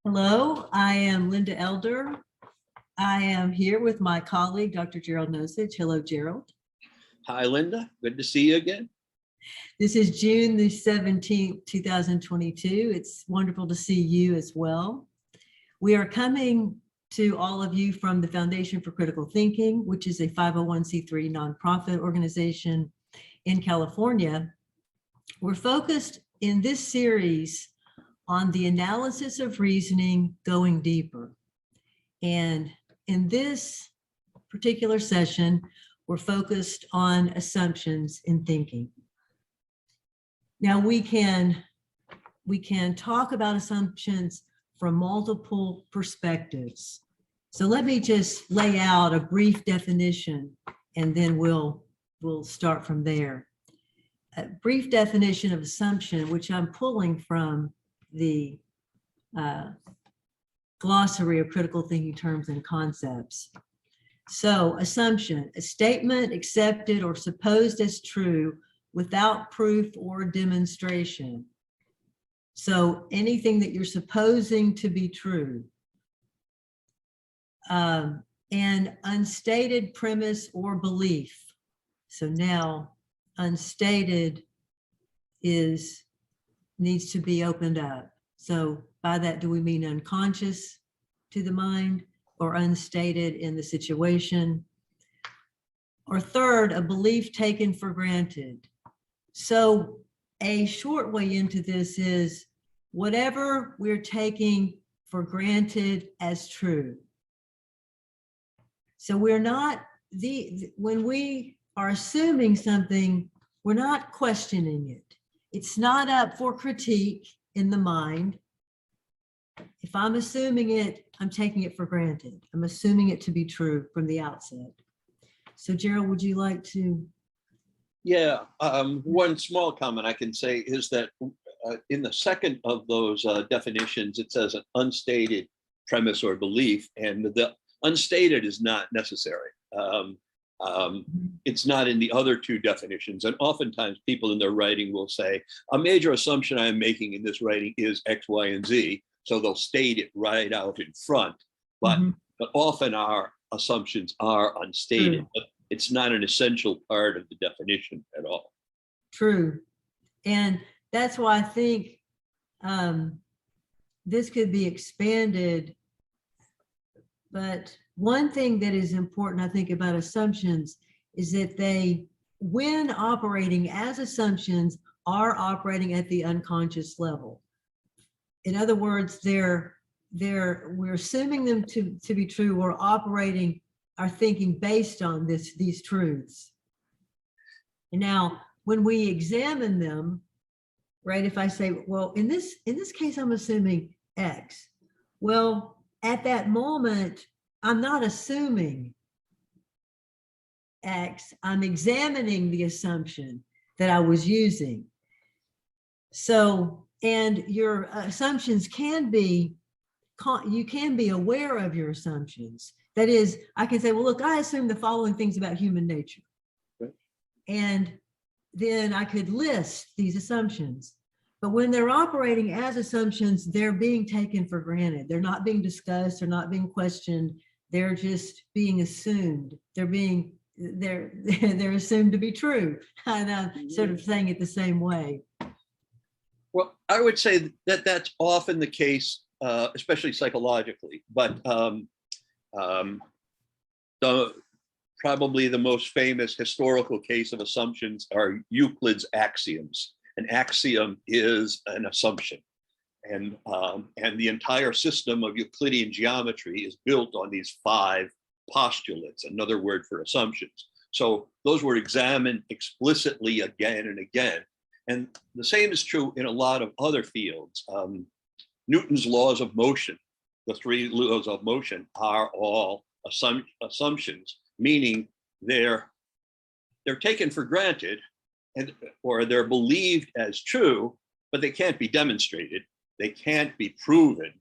Hello, I am Linda Elder. I am here with my colleague, Dr. Gerald Nosich. Hello, Gerald. Hi, Linda. Good to see you again. This is June the 17th, 2022. It's wonderful to see you as well. We are coming to all of you from the Foundation for Critical Thinking, which is a 501c3 nonprofit organization in California. We're focused in this series on the analysis of reasoning going deeper. And in this particular session, we're focused on assumptions in thinking. Now we can talk about assumptions from multiple perspectives. So let me just lay out a brief definition and then we'll start from there. A brief definition of assumption, which I'm pulling from the glossary of critical thinking terms and concepts. So assumption, a statement accepted or supposed as true without proof or demonstration. So anything that you're supposing to be true. And unstated premise or belief. So now unstated needs to be opened up. So by that, do we mean unconscious to the mind or unstated in the situation? Or third, a belief taken for granted. So a short way into this is whatever we're taking for granted as true. So we're not, when we are assuming something, we're not questioning it. It's not up for critique in the mind. If I'm assuming it, I'm taking it for granted. I'm assuming it to be true from the outset. So Gerald, would you like to? Yeah, one small comment I can say is that in the second of those definitions, it says an unstated premise or belief, and the unstated is not necessary. It's not in the other two definitions. And oftentimes people in their writing will say, a major assumption I'm making in this writing is X, Y, and Z. So they'll state it right out in front. But often our assumptions are unstated, but it's not an essential part of the definition at all. True. And that's why I think this could be expanded. But one thing that is important, I think, about assumptions is that they, when operating as assumptions, are operating at the unconscious level. In other words, we're assuming them to be true. We're operating our thinking based on these truths. And now, when we examine them, right? If I say, well, in this case, I'm assuming X. Well, at that moment, I'm not assuming X. I'm examining the assumption that I was using. So, and your assumptions can be, you can be aware of your assumptions. That is, I can say, well, look, I assume the following things about human nature. Right. And then I could list these assumptions. But when they're operating as assumptions, they're being taken for granted. They're not being discussed, they're not being questioned. They're just being assumed. They're assumed to be true. And I'm sort of saying it the same way. Well, I would say that that's often the case, especially psychologically, but probably the most famous historical case of assumptions are Euclid's axioms. An axiom is an assumption. And the entire system of Euclidean geometry is built on these 5 postulates, another word for assumptions. So those were examined explicitly again and again. And the same is true in a lot of other fields. Newton's laws of motion, the 3 laws of motion, are all assumptions, meaning they're taken for granted or they're believed as true, but they can't be demonstrated. They can't be proven,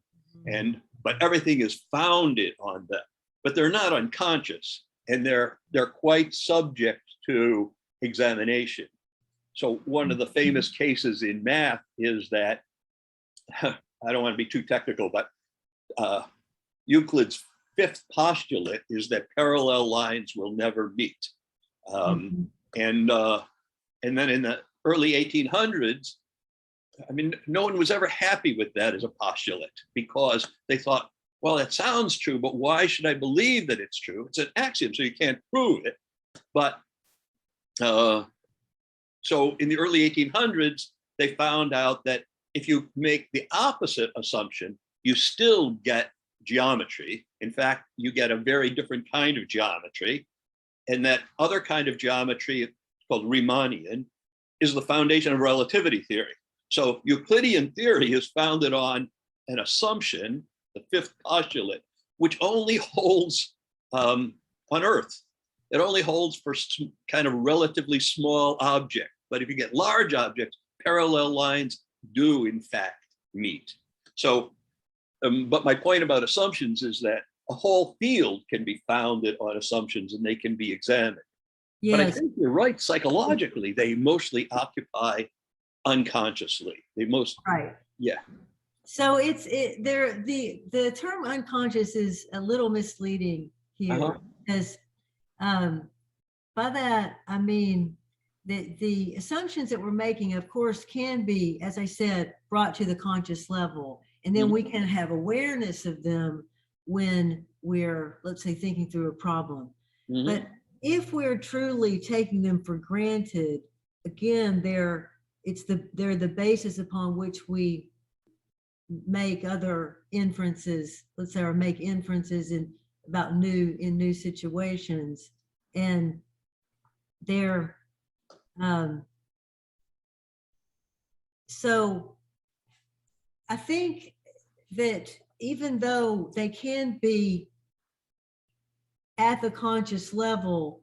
but everything is founded on them. But they're not unconscious, and they're quite subject to examination. So one of the famous cases in math is that, I don't want to be too technical, but Euclid's fifth postulate is that parallel lines will never meet. And then in the early 1800s, I mean, no one was ever happy with that as a postulate, because they thought, well, it sounds true, but why should I believe that it's true? It's an axiom, so you can't prove it. But so in the early 1800s, they found out that if you make the opposite assumption, you still get geometry. In fact, you get a very different kind of geometry. And that other kind of geometry, called Riemannian, is the foundation of relativity theory. So Euclidean theory is founded on an assumption, the fifth postulate, which only holds on Earth. It only holds for kind of relatively small objects. But if you get large objects, parallel lines do in fact meet. So, but my point about assumptions is that a whole field can be founded on assumptions and they can be examined. Yes. But I think you're right, psychologically, they mostly occupy unconsciously. They most, right. Yeah. So the term unconscious is a little misleading here, because by that I mean the assumptions that we're making, of course, can be, as I said, brought to the conscious level, and then we can have awareness of them when we're, let's say, thinking through a problem. But if we're truly taking them for granted, again, they're the basis upon which we make other inferences, let's say, or make inferences about new situations. And they're so I think that even though they can be at the conscious level,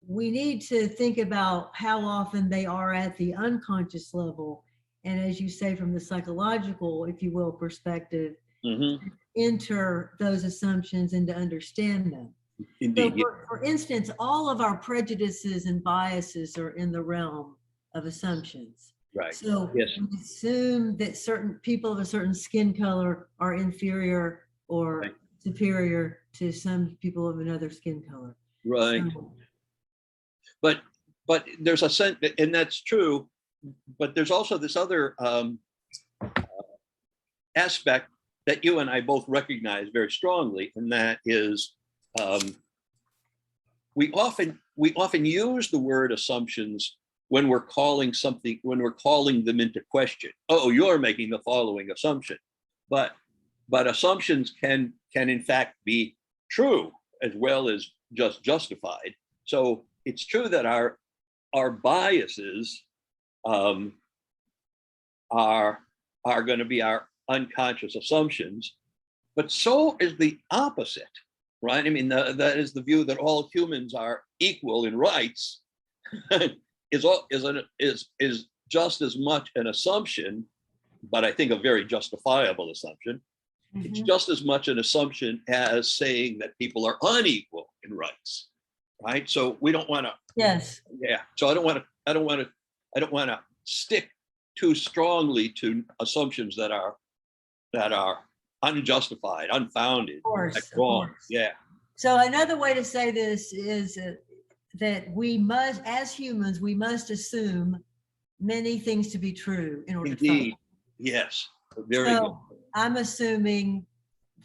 we need to think about how often they are at the unconscious level. And as you say, from the psychological, if you will, perspective, enter those assumptions and to understand them. Indeed. So for instance, all of our prejudices and biases are in the realm of assumptions. Right. So yes. we assume that certain people of a certain skin color are inferior or superior to some people of another skin color. Right. So, but there's a sense, and that's true, but there's also this other aspect that you and I both recognize very strongly, and that is we often use the word assumptions when we're calling them into question. Oh, you're making the following assumption, but assumptions can in fact be true as well as just justified. So it's true that our biases are going to be our unconscious assumptions, but so is the opposite, right? I mean, that is the view that all humans are equal in rights is just as much an assumption, but I think a very justifiable assumption. It's just as much an assumption as saying that people are unequal in rights, right? So we don't want to. Yes. Yeah. So I don't want to stick too strongly to assumptions that are unjustified, unfounded, Of course. wrong. Yeah. So another way to say this is that we must, as humans, we must assume many things to be true in order to Indeed. Yes. Very good. I'm assuming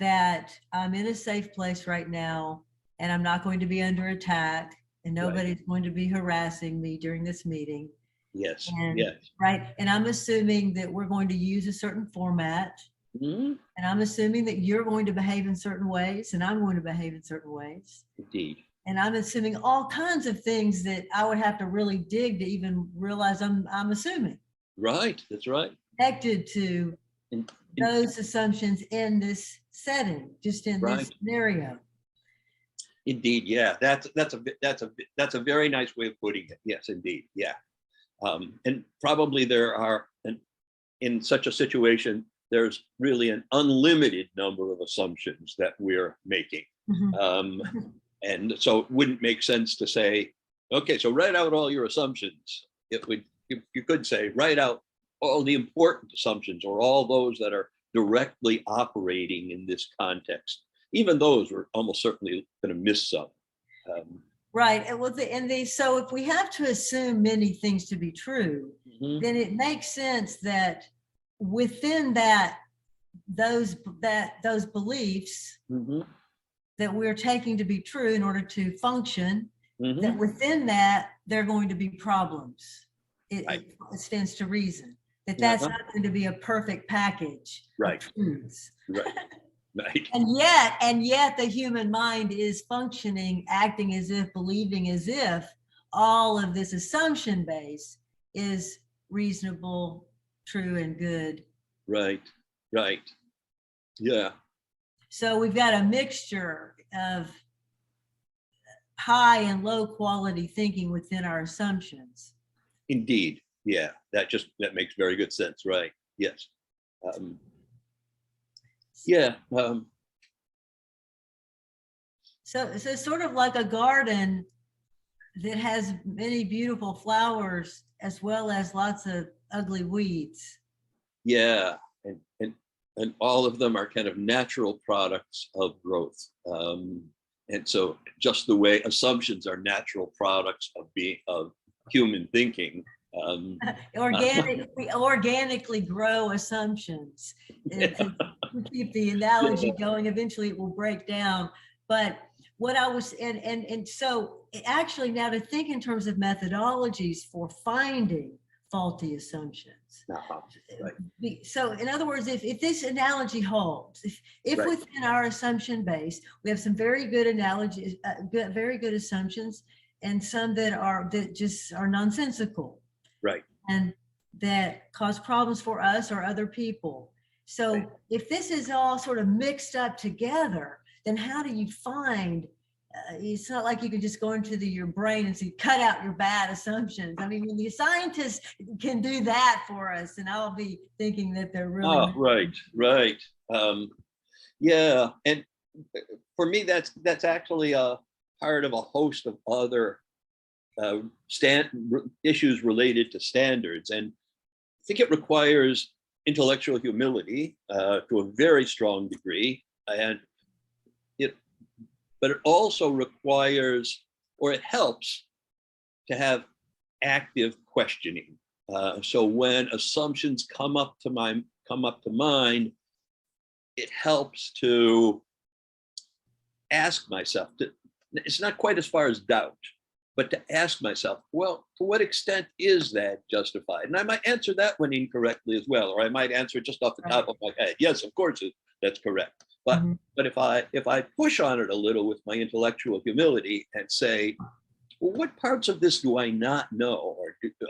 that I'm in a safe place right now and I'm not going to be under attack and nobody's going to be harassing me during this meeting. Yes. And, yes. Right. And I'm assuming that we're going to use a certain format. And I'm assuming that you're going to behave in certain ways and I'm going to behave in certain ways. Indeed. And I'm assuming all kinds of things that I would have to really dig to even realize I'm assuming. Right. That's right. Connected to those assumptions in this setting, just in this scenario. Indeed. Yeah. That's a very nice way of putting it. Yes, indeed. Yeah. And probably there are, in such a situation, there's really an unlimited number of assumptions that we're making. And so it wouldn't make sense to say, okay, so write out all your assumptions. You could say, write out all the important assumptions or all those that are directly operating in this context. Even those we're almost certainly going to miss some. Right. And so if we have to assume many things to be true, then it makes sense that within those beliefs that we're taking to be true in order to function, that within that there are going to be problems. It stands to reason that that's not going to be a perfect package of truths. Right. And yet the human mind is functioning, acting as if, believing as if all of this assumption base is reasonable, true, and good. Right. Yeah. So we've got a mixture of high and low quality thinking within our assumptions. Indeed. Yeah. That makes very good sense. Right. Yes. Yeah. So it's sort of like a garden that has many beautiful flowers as well as lots of ugly weeds. Yeah. And all of them are kind of natural products of growth. And so just the way assumptions are natural products of human thinking. Organically grow assumptions. And to keep the analogy going, eventually it will break down. But what I was, and so actually now to think in terms of methodologies for finding faulty assumptions. So in other words, if this analogy holds, if within our assumption base, we have some very good analogies, very good assumptions, and some that just are nonsensical. Right. And that cause problems for us or other people. So if this is all sort of mixed up together, then how do you find, it's not like you can just go into your brain and say, cut out your bad assumptions. I mean, when the scientists can do that for us, and I'll be thinking that they're really. Right. Yeah. And for me, that's actually a part of a host of other issues related to standards. And I think it requires intellectual humility to a very strong degree. But it also requires, or it helps to have active questioning. So when assumptions come up to mind, it helps to ask myself, it's not quite as far as doubt, but to ask myself, well, to what extent is that justified? And I might answer that one incorrectly as well, or I might answer just off the top of my head. Yes, of course, that's correct. But if I push on it a little with my intellectual humility and say, well, what parts of this do I not know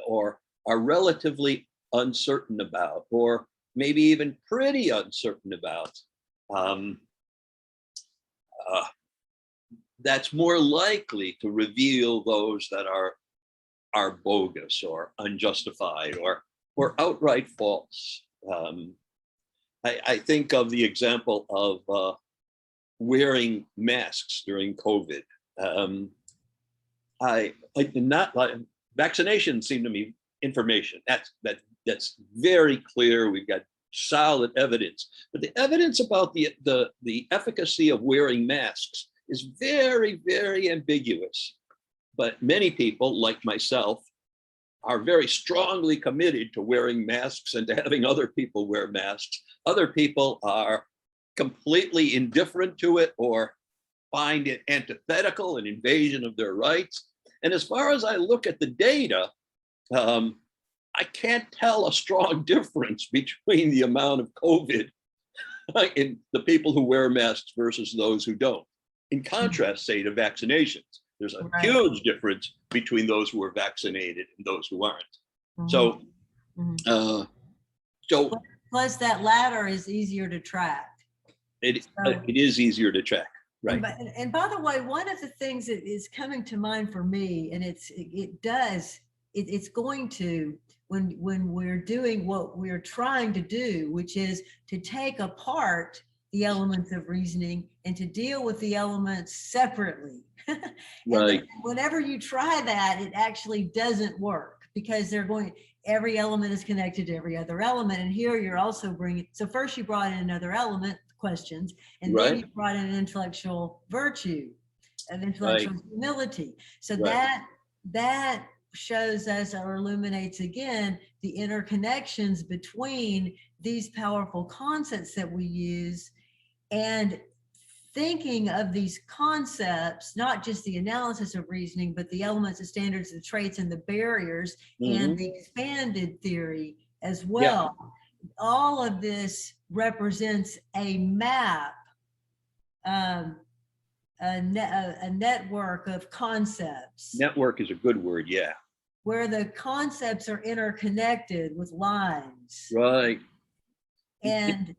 or are relatively uncertain about, or maybe even pretty uncertain about, that's more likely to reveal those that are bogus or unjustified or outright false. I think of the example of wearing masks during COVID. Vaccinations seem to me information. That's very clear. We've got solid evidence, but the evidence about the efficacy of wearing masks is very, very ambiguous. But many people, like myself, are very strongly committed to wearing masks and to having other people wear masks. Other people are completely indifferent to it or find it antithetical, an invasion of their rights. And as far as I look at the data, I can't tell a strong difference between the amount of COVID in the people who wear masks versus those who don't. In contrast, say, to vaccinations, there's a huge difference between those who are vaccinated and those who aren't. So plus that latter is easier to track. It is easier to track, right? And by the way, one of the things that is coming to mind for me, and it's going to, when we're doing what we're trying to do, which is to take apart the elements of reasoning and to deal with the elements separately. Right. Whenever you try that, it actually doesn't work because every element is connected to every other element. And here you're also bringing, so first you brought in another element, questions, and then Right. you brought in an intellectual virtue of intellectual Right. humility. So Right. that shows us or illuminates again the interconnections between these powerful concepts that we use, and thinking of these concepts, not just the analysis of reasoning, but the elements, the standards, the traits, and the barriers, and the expanded theory as well. All of this represents a map, a network of concepts. Network is a good word. Yeah. Where the concepts are interconnected with lines. Right. And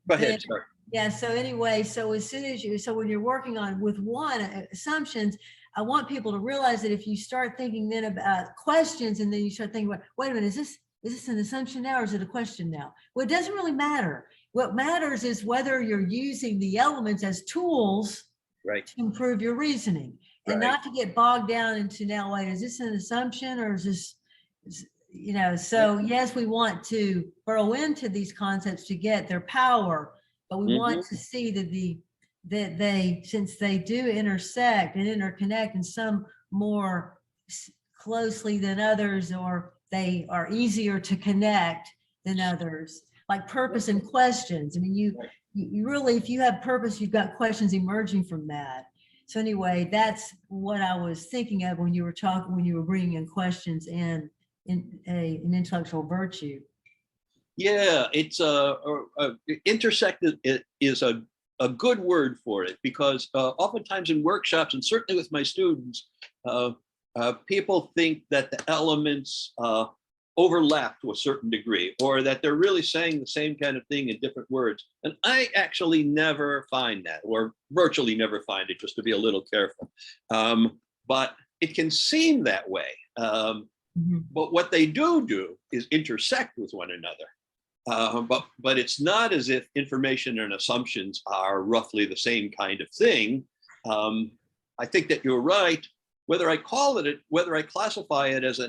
go ahead. Sorry. Yeah, so anyway, so as soon as so when you're working on with one assumptions, I want people to realize that if you start thinking then about questions, and then you start thinking about, wait a minute, is this an assumption now, or is it a question now? Well, it doesn't really matter. What matters is whether you're using the elements as tools Right. to improve your reasoning, and not to get bogged down into, now, wait, is this an assumption, or is this, so yes, we want to burrow into these concepts to get their power, but we want to see that they, since they do intersect and interconnect in some more closely than others, or they are easier to connect than others, like purpose and questions. I mean, you really, if you have purpose, you've got questions emerging from that. So anyway, that's what I was thinking of when you were talking, when you were bringing in questions and an intellectual virtue. Yeah, it's intersected is a good word for it, because oftentimes in workshops, and certainly with my students, people think that the elements overlap to a certain degree, or that they're really saying the same kind of thing in different words. And I actually never find that, or virtually never find it, just to be a little careful. But it can seem that way. But what they do is intersect with one another. But it's not as if information and assumptions are roughly the same kind of thing. I think that you're right. Whether I classify it as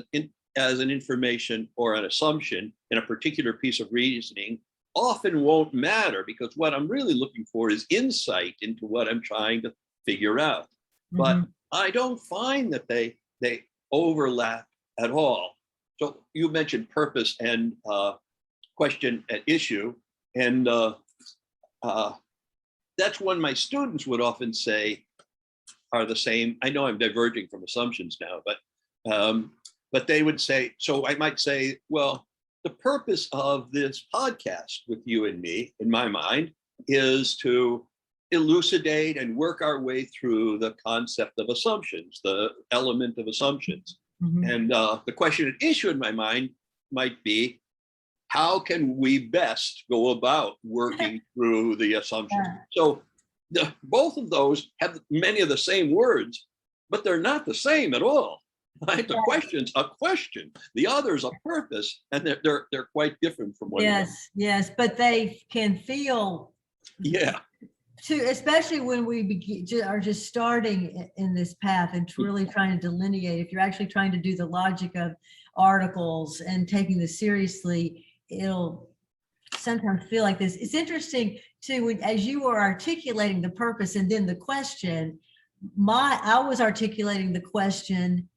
an information or an assumption in a particular piece of reasoning often won't matter, because what I'm really looking for is insight into what I'm trying to figure out. But I don't find that they overlap at all. So you mentioned purpose and question at issue, and that's one my students would often say are the same. I know I'm diverging from assumptions now, but they would say, so I might say, well, the purpose of this podcast with you and me, in my mind, is to elucidate and work our way through the concept of assumptions, the element of assumptions. And the question at issue in my mind might be, how can we best go about working through the assumptions? So both of those have many of the same words, but they're not the same at all. Right? The question's a question, the other's a purpose, and they're quite different from one another. Yes, but they can feel. Yeah. Especially when we are just starting in this path and really trying to delineate. If you're actually trying to do the logic of articles and taking this seriously, it'll sometimes feel like this. It's interesting too, as you were articulating the purpose and then the question, I was articulating the question,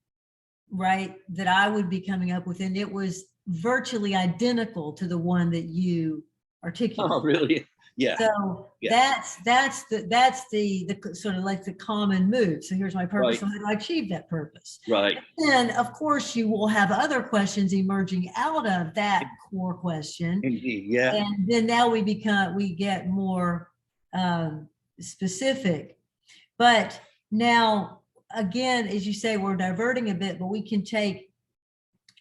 right, that I would be coming up with, and it was virtually identical to the one that you articulated. Oh, really? Yeah. So that's the sort of like the common move. So here's my purpose. So how do I achieve that purpose? Right. And of course, you will have other questions emerging out of that core question. Indeed. Yeah. And then now we get more specific. But now, again, as you say, we're diverting a bit, but we can take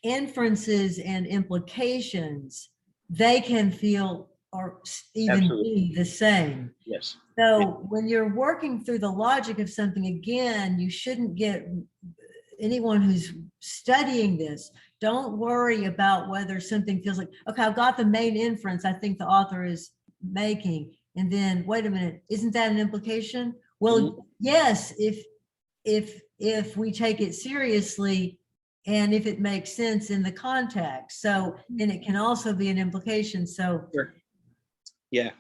inferences and implications. They can feel or even be the same. Yes. So when you're working through the logic of something, again, you shouldn't get anyone who's studying this, don't worry about whether something feels like, okay, I've got the main inference I think the author is making. And then, wait a minute, isn't that an implication? Well, yes, if we take it seriously, and if it makes sense in the context. So then it can also be an implication. So Sure. Yeah.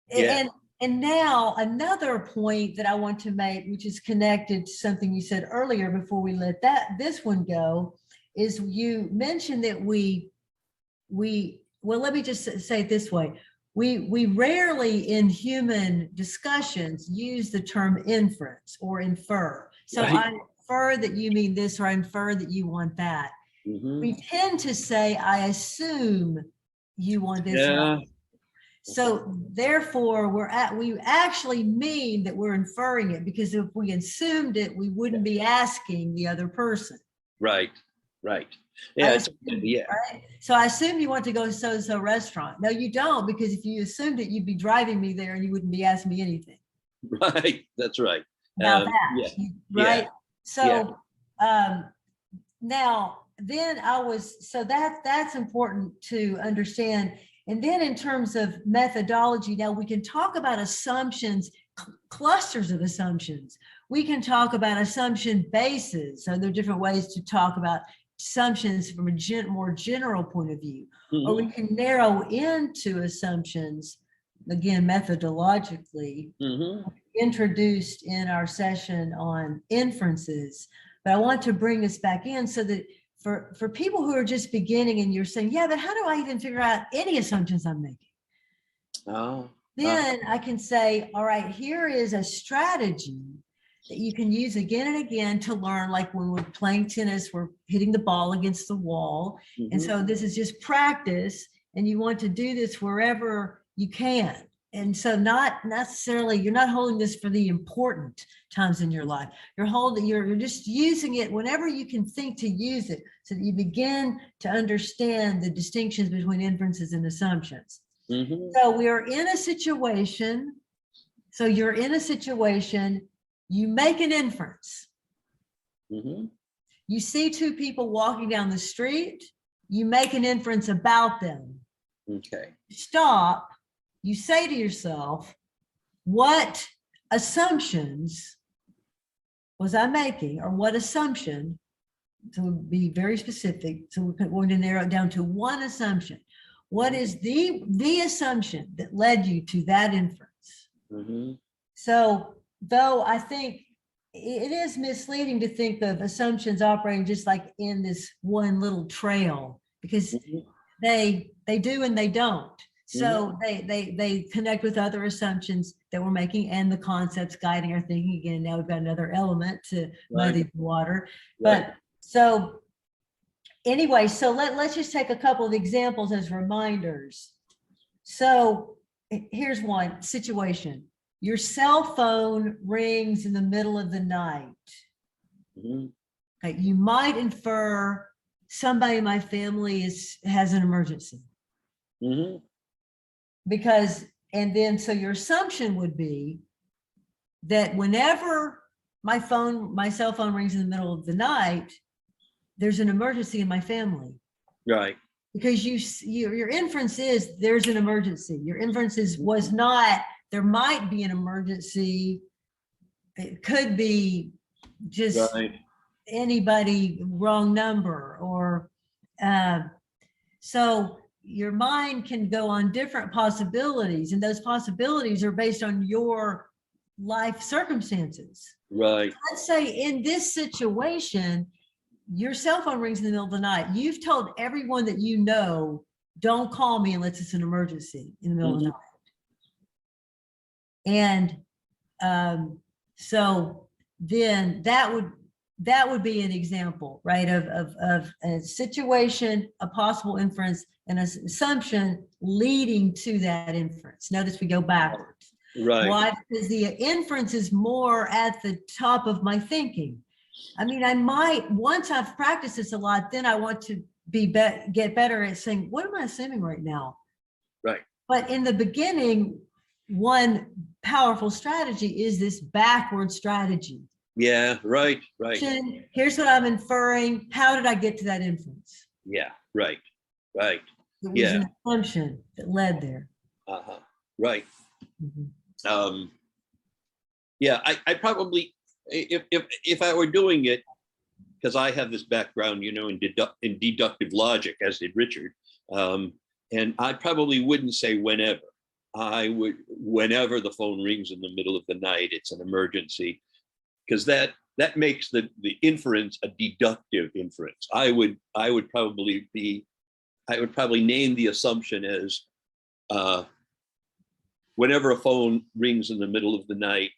Yeah. and now another point that I want to make, which is connected to something you said earlier before we let this one go, is you mentioned that well, let me just say it this way. We rarely in human discussions use the term inference or infer. So Right. I infer that you mean this, or I infer that you want that. Mhm. We tend to say, I assume you want this. Yeah. So therefore, we actually mean that we're inferring it, because if we assumed it, we wouldn't be asking the other person. Right. Right. Yeah. Yeah. Right? So I assume you want to go to so-and-so restaurant. No, you don't, because if you assumed it, you'd be driving me there and you wouldn't be asking me anything Right. That's right. about that. Yeah. Right. Yeah. So now then so that's important to understand. And then in terms of methodology, now we can talk about assumptions, clusters of assumptions. We can talk about assumption bases. So there are different ways to talk about assumptions from a more general point of view. Or we can narrow into assumptions, again, methodologically, introduced in our session on inferences. But I want to bring this back in so that for people who are just beginning and you're saying, yeah, but how do I even figure out any assumptions I'm making? Then I can say, all right, here is a strategy that you can use again and again to learn, like when we're playing tennis, we're hitting the ball against the wall. And so this is just practice, and you want to do this wherever you can. And so not necessarily, you're not holding this for the important times in your life. You're just using it whenever you can think to use it, so that you begin to understand the distinctions between inferences and assumptions. So we are in a situation. So you're in a situation, you make an inference. You see two people walking down the street, you make an inference about them. Okay. Stop. You say to yourself, what assumptions was I making, or what assumption, to be very specific, so we're going to narrow it down to one assumption. What is the assumption that led you to that inference? So though I think it is misleading to think of assumptions operating just like in this one little trail, because they do and they don't. So they connect with other assumptions that we're making and the concepts guiding our thinking. Again, now we've got another element to muddy the water. But so anyway, so let's just take a couple of examples as reminders. So here's one situation. Your cell phone rings in the middle of the night. Okay, you might infer somebody in my family has an emergency. Because, and then so your assumption would be that whenever my cell phone rings in the middle of the night, there's an emergency in my family. Right. Because your inference is there's an emergency. Your inference was not there might be an emergency. It could be just anybody, wrong number, or so your mind can go on different possibilities, and those possibilities are based on your life circumstances. Right. Let's say in this situation, your cell phone rings in the middle of the night. You've told everyone that you know, don't call me unless it's an emergency in the middle of the night. And so then that would be an example, right, of a situation, a possible inference, and an assumption leading to that inference. Notice we go backwards. Right. Why? Because the inference is more at the top of my thinking. I mean, I might, once I've practiced this a lot, then I want to get better at saying, what am I assuming right now? Right. But in the beginning, one powerful strategy is this backward strategy. Yeah, right. Here's what I'm inferring. How did I get to that inference? Yeah, right. It was an assumption that led there. Right. Yeah, I probably, if I were doing it, because I have this background, in deductive logic, as did Richard. And I probably wouldn't say whenever. I would, whenever the phone rings in the middle of the night, it's an emergency, because that makes the inference a deductive inference. I would probably name the assumption as whenever a phone rings in the middle of the night,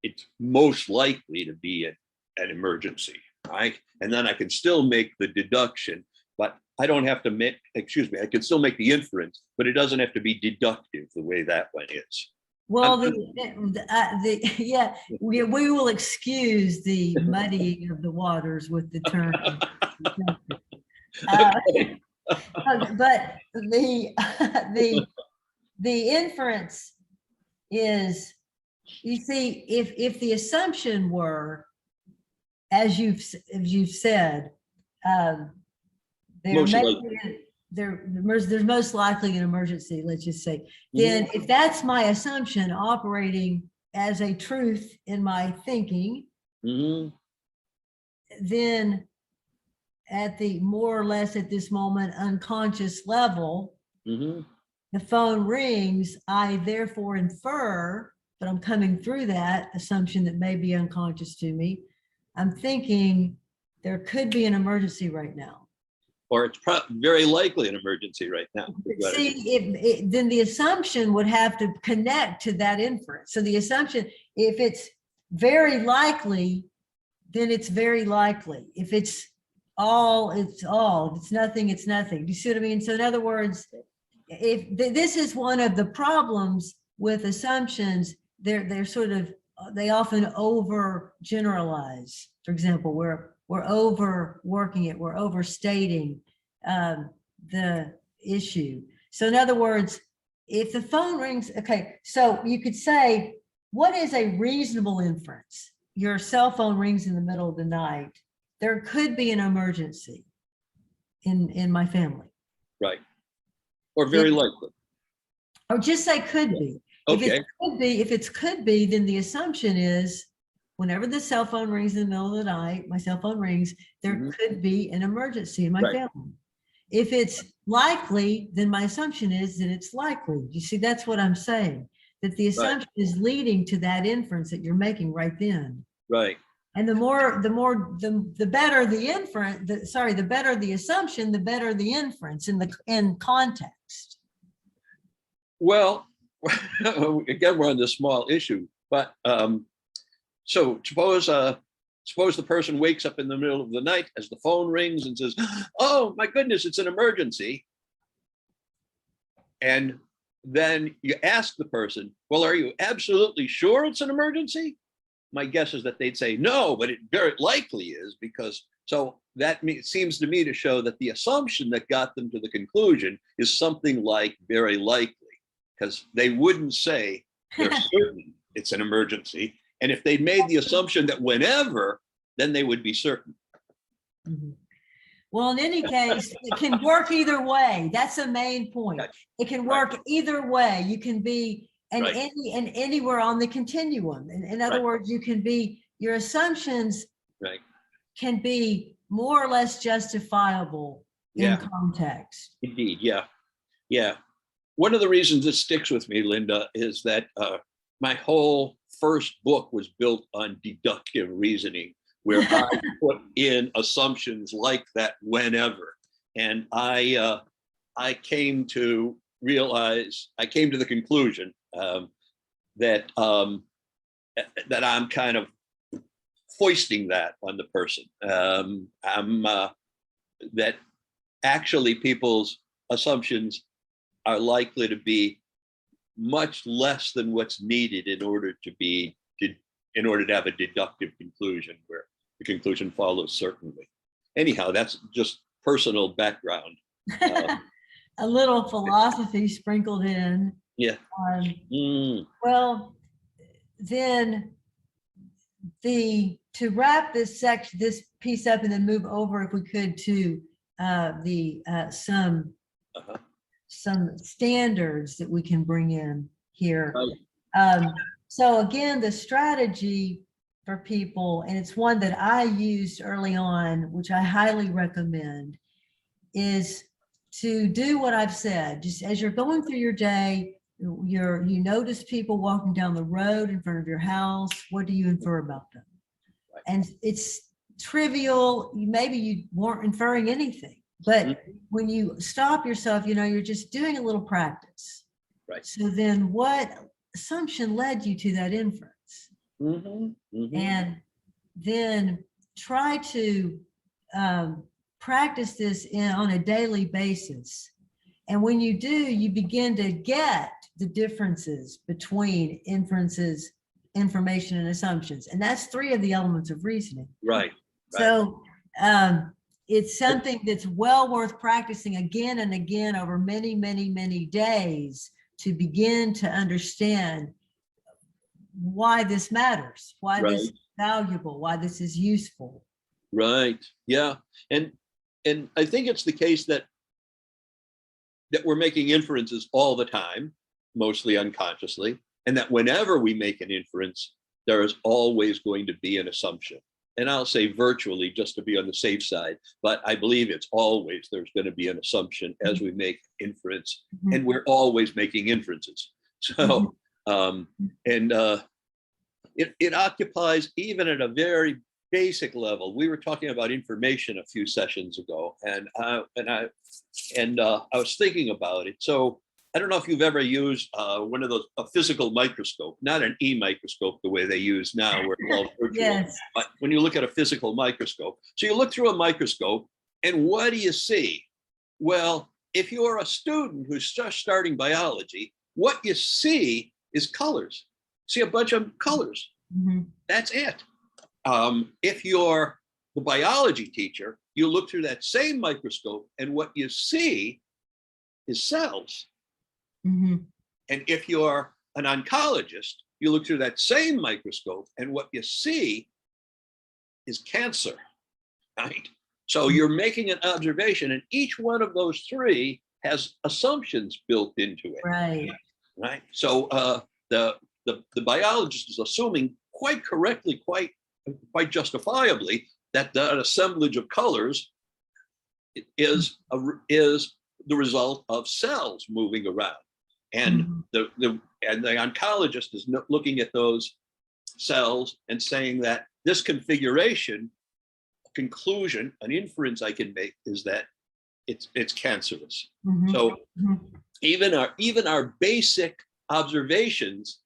it's most likely to be an emergency, right? And then I can still make the deduction, but I don't have to I can still make the inference, but it doesn't have to be deductive the way that one is. Well, we will excuse the muddying of the waters with the term. But the inference is, you see, if the assumption were, as you've said, there's most likely an emergency, let's just say, then if that's my assumption operating as a truth in my thinking, then at the more or less at this moment unconscious level, the phone rings, I therefore infer, but I'm coming through that assumption that may be unconscious to me, I'm thinking there could be an emergency right now. Or it's very likely an emergency right now. See, then the assumption would have to connect to that inference. So the assumption, if it's very likely, then it's very likely. If it's all, it's all. If it's nothing, it's nothing. Do you see what I mean? So in other words, if this is one of the problems with assumptions, they're sort of, they often over generalize. For example, we're overworking it, we're overstating the issue. So in other words, if the phone rings, okay, so you could say, what is a reasonable inference? Your cell phone rings in the middle of the night. There could be an emergency in my family. Right. Or very likely. Or just say could be. Okay. If it's could be, then the assumption is whenever the cell phone rings in the middle of the night, my cell phone rings, there could be an emergency in my family. If it's likely, then my assumption is that it's likely. You see, that's what I'm saying, that the assumption is leading to that inference that you're making right then. Right. And the better the inference, the better the assumption, the better the inference in context. Well, again, we're on this small issue, but so suppose the person wakes up in the middle of the night as the phone rings and says, "Oh my goodness, it's an emergency." And then you ask the person, "Well, are you absolutely sure it's an emergency?" My guess is that they'd say no, but it very likely is, because so that seems to me to show that the assumption that got them to the conclusion is something like very likely, because they wouldn't say they're certain it's an emergency. And if they'd made the assumption that whenever, then they would be certain. Well, in any case, it can work either way. That's the main point. It can work either way. You can be anywhere on the continuum. In other words, you can be, your assumptions can be more or less justifiable in context. Indeed, yeah. One of the reasons this sticks with me, Linda, is that my whole first book was built on deductive reasoning, where I put in assumptions like that whenever. And I came to the conclusion that I'm kind of foisting that on the person. That actually people's assumptions are likely to be much less than what's needed in order to have a deductive conclusion where the conclusion follows certainly. Anyhow, that's just personal background. A little philosophy sprinkled in. Yeah. Well, then to wrap this piece up and then move over, if we could, to some standards that we can bring in here. So again, the strategy for people, and it's one that I used early on, which I highly recommend, is to do what I've said. Just as you're going through your day, you notice people walking down the road in front of your house. What do you infer about them? Right. And it's trivial. Maybe you weren't inferring anything, but when you stop yourself, you're just doing a little practice. Right. So then what assumption led you to that inference? And then try to practice this on a daily basis. And when you do, you begin to get the differences between inferences, information, and assumptions. And that's 3 of the elements of reasoning. Right. So it's something that's well worth practicing again and again over many, many, many days to begin to understand why this matters, why this is valuable, why this is useful. Right. Yeah. And I think it's the case that we're making inferences all the time, mostly unconsciously, and that whenever we make an inference, there is always going to be an assumption. And I'll say virtually just to be on the safe side, but I believe it's always there's going to be an assumption as we make inference, and we're always making inferences. So, it occupies even at a very basic level. We were talking about information a few sessions ago, and I was thinking about it. So I don't know if you've ever used one of those, a physical microscope, not an e-microscope the way they use now, where it's all virtual. Yes. But when you look at a physical microscope, so you look through a microscope, and what do you see? Well, if you're a student who's just starting biology, what you see is colors. See a bunch of colors. That's it. If you're the biology teacher, you look through that same microscope, and what you see is cells. And if you're an oncologist, you look through that same microscope, and what you see is cancer, right? So you're making an observation, and each one of those 3 has assumptions built into it. Right. So the biologist is assuming quite correctly, quite justifiably, that the assemblage of colors is the result of cells moving around. And the oncologist is looking at those cells and saying that this configuration, conclusion, an inference I can make is that it's cancerous. So even our basic observations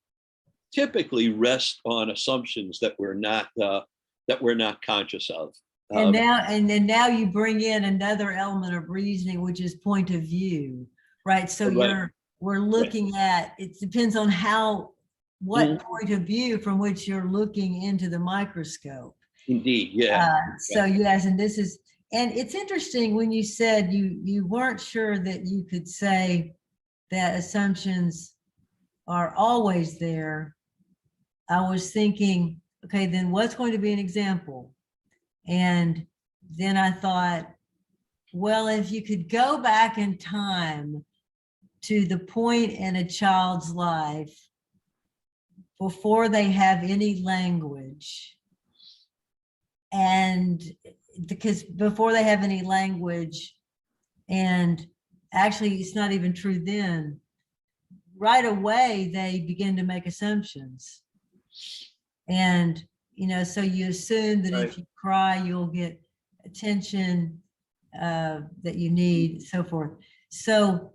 typically rest on assumptions that we're not conscious of. And then now you bring in another element of reasoning, which is point of view, right? So we're looking at, it depends on what point of view from which you're looking into the microscope. Indeed, yeah. So yes, and it's interesting when you said you weren't sure that you could say that assumptions are always there. I was thinking, okay, then what's going to be an example? And then I thought, well, if you could go back in time to the point in a child's life before they have any language, and because before they have any language, and actually it's not even true then, right away they begin to make assumptions. And so you assume that if you cry, you'll get attention that you need, so forth. So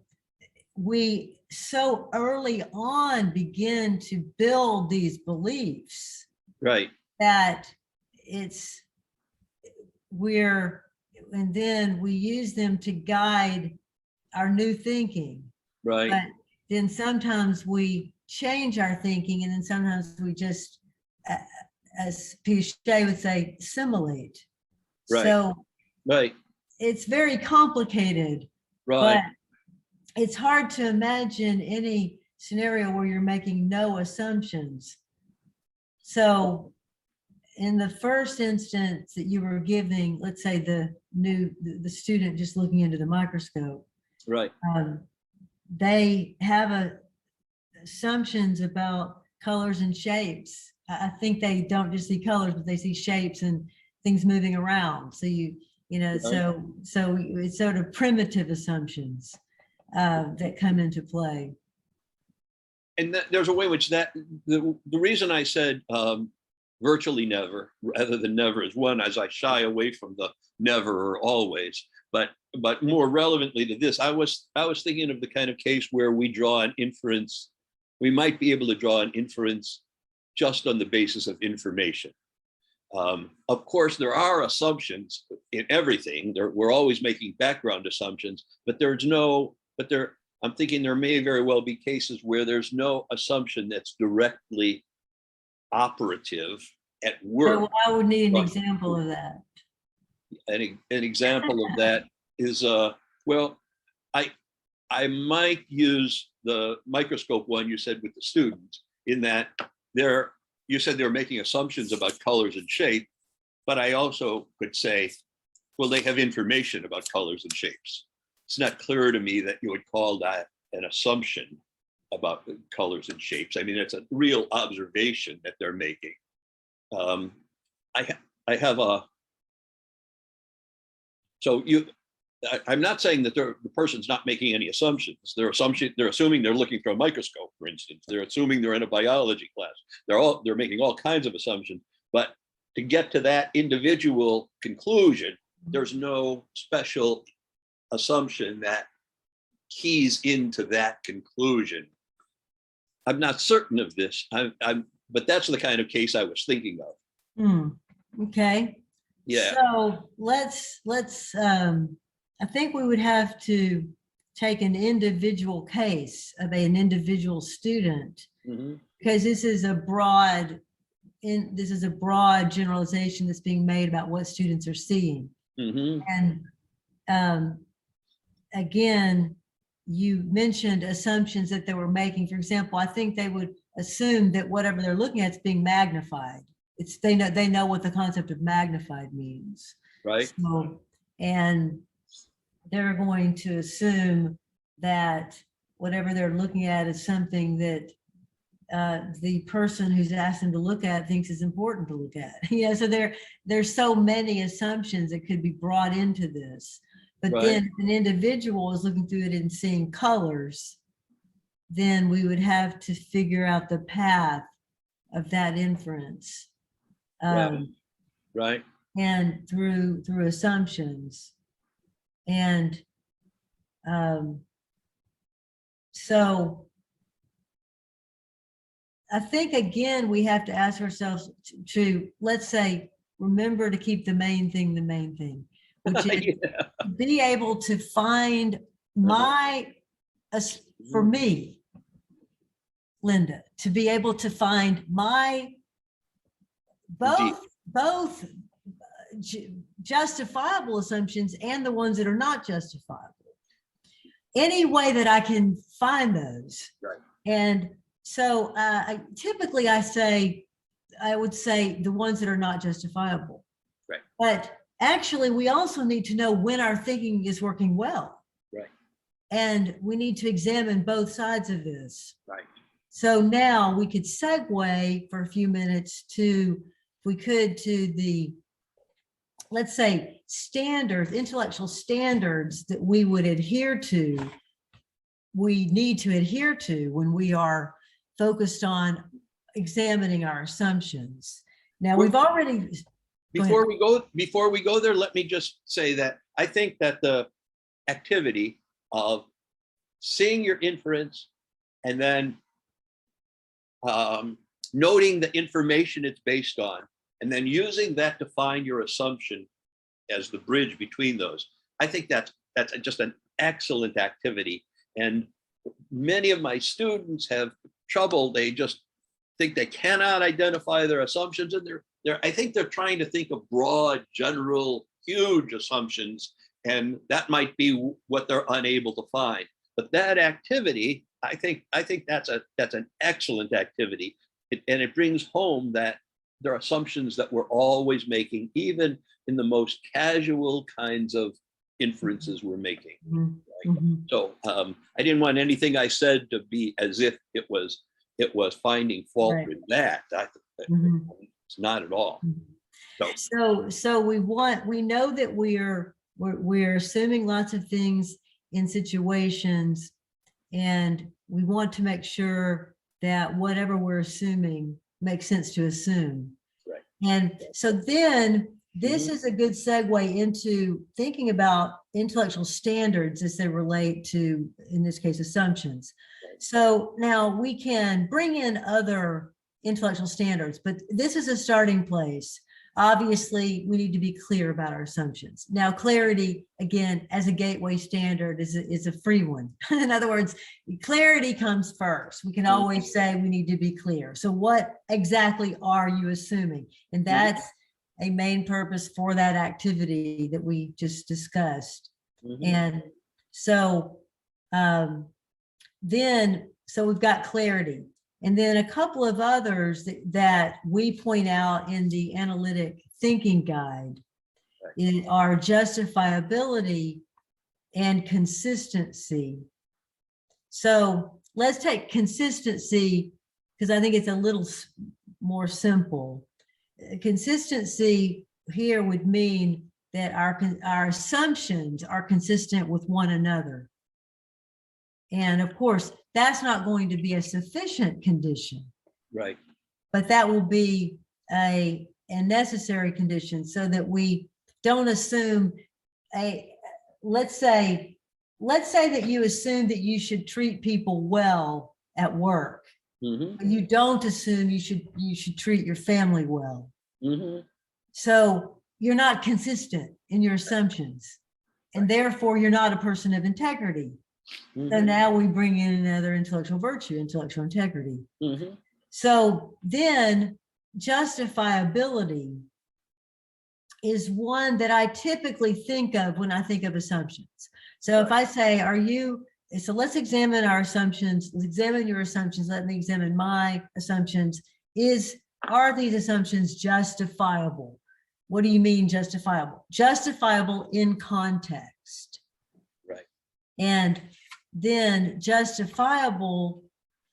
we so early on begin to build these beliefs, that and then we use them to guide our new thinking. But then sometimes we change our thinking, and then sometimes we just, as Piaget would say, assimilate. So it's very complicated, but it's hard to imagine any scenario where you're making no assumptions. So in the first instance that you were giving, let's say the student just looking into the microscope, they have assumptions about colors and shapes. I think they don't just see colors, but they see shapes and things moving around. So so it's sort of primitive assumptions that come into play. And there's a way in which the reason I said virtually never rather than never is one, as I shy away from the never or always, but more relevantly to this, I was thinking of the kind of case where we draw an inference. We might be able to draw an inference just on the basis of information. Of course, there are assumptions in everything. We're always making background assumptions, but I'm thinking there may very well be cases where there's no assumption that's directly operative at work. So I would need an example of that. An example of that is, well, I might use the microscope one you said with the students, in that you said they're making assumptions about colors and shape, but I also could say, well, they have information about colors and shapes. It's not clear to me that you would call that an assumption about the colors and shapes. I mean, it's a real observation that they're making. I'm not saying that the person's not making any assumptions. They're assuming they're looking through a microscope, for instance. They're assuming they're in a biology class. They're making all kinds of assumptions, but to get to that individual conclusion, there's no special assumption that keys into that conclusion. I'm not certain of this, but that's the kind of case I was thinking of. Okay. Yeah. So let's I think we would have to take an individual case of an individual student, because this is a broad generalization that's being made about what students are seeing. And again, you mentioned assumptions that they were making. For example, I think they would assume that whatever they're looking at is being magnified. They know what the concept of magnified means. Right. So, and they're going to assume that whatever they're looking at is something that the person who's asked them to look at thinks is important to look at. So there's so many assumptions that could be brought into this. But then if an individual is looking through it and seeing colors, then we would have to figure out the path of that inference. Right. And through assumptions. And so I think, again, we have to ask ourselves to let's say, remember to keep the main thing, which is be able to find for me, Linda, to be able to find both justifiable assumptions and the ones that are not justifiable. Any way that I can find those. Right. And so typically I would say the ones that are not justifiable. Right. But actually, we also need to know when our thinking is working well. Right. And we need to examine both sides of this. Right. So now we could segue for a few minutes to the, let's say, intellectual standards that we would need to adhere to when we are focused on examining our assumptions. Now we've already. Before we go there, let me just say that I think that the activity of seeing your inference and then noting the information it's based on, and then using that to find your assumption as the bridge between those, I think that's just an excellent activity. And many of my students have trouble. They just think they cannot identify their assumptions, and I think they're trying to think of broad, general, huge assumptions, and that might be what they're unable to find. But that activity, I think that's an excellent activity, and it brings home that there are assumptions that we're always making, even in the most casual kinds of inferences we're making. Right? So I didn't want anything I said to be as if it was it was finding fault Right. with that. Mhm. It's not at all. So we know that we're assuming lots of things in situations, and we want to make sure that whatever we're assuming makes sense to assume. Right. And so then this Mhm. is a good segue into thinking about intellectual standards as they relate to, in this case, assumptions. So now we can bring in other intellectual standards, but this is a starting place. Obviously, we need to be clear about our assumptions. Now, clarity, again, as a gateway standard, is a free one. In other words, clarity comes first. We can always say we need to be clear. So what exactly are you assuming? And that's a main purpose for that activity that we just discussed. And so so we've got clarity. And then a couple of others that we point out in the analytic thinking guide are justifiability and consistency. So let's take consistency, because I think it's a little more simple. Consistency here would mean that our assumptions are consistent with one another. And of course, that's not going to be a sufficient condition. Right. But that will be a necessary condition, so that we don't assume let's say that you assume that you should treat people well at work. But you don't assume you should treat your family well. So you're not consistent in your assumptions, and therefore you're not a person of integrity. So now we bring in another intellectual virtue, intellectual integrity. So then justifiability is one that I typically think of when I think of assumptions. So if I say, so let's examine our assumptions, let's examine your assumptions, let me examine my assumptions. Are these assumptions justifiable? What do you mean justifiable? Justifiable in context. Right. And then justifiable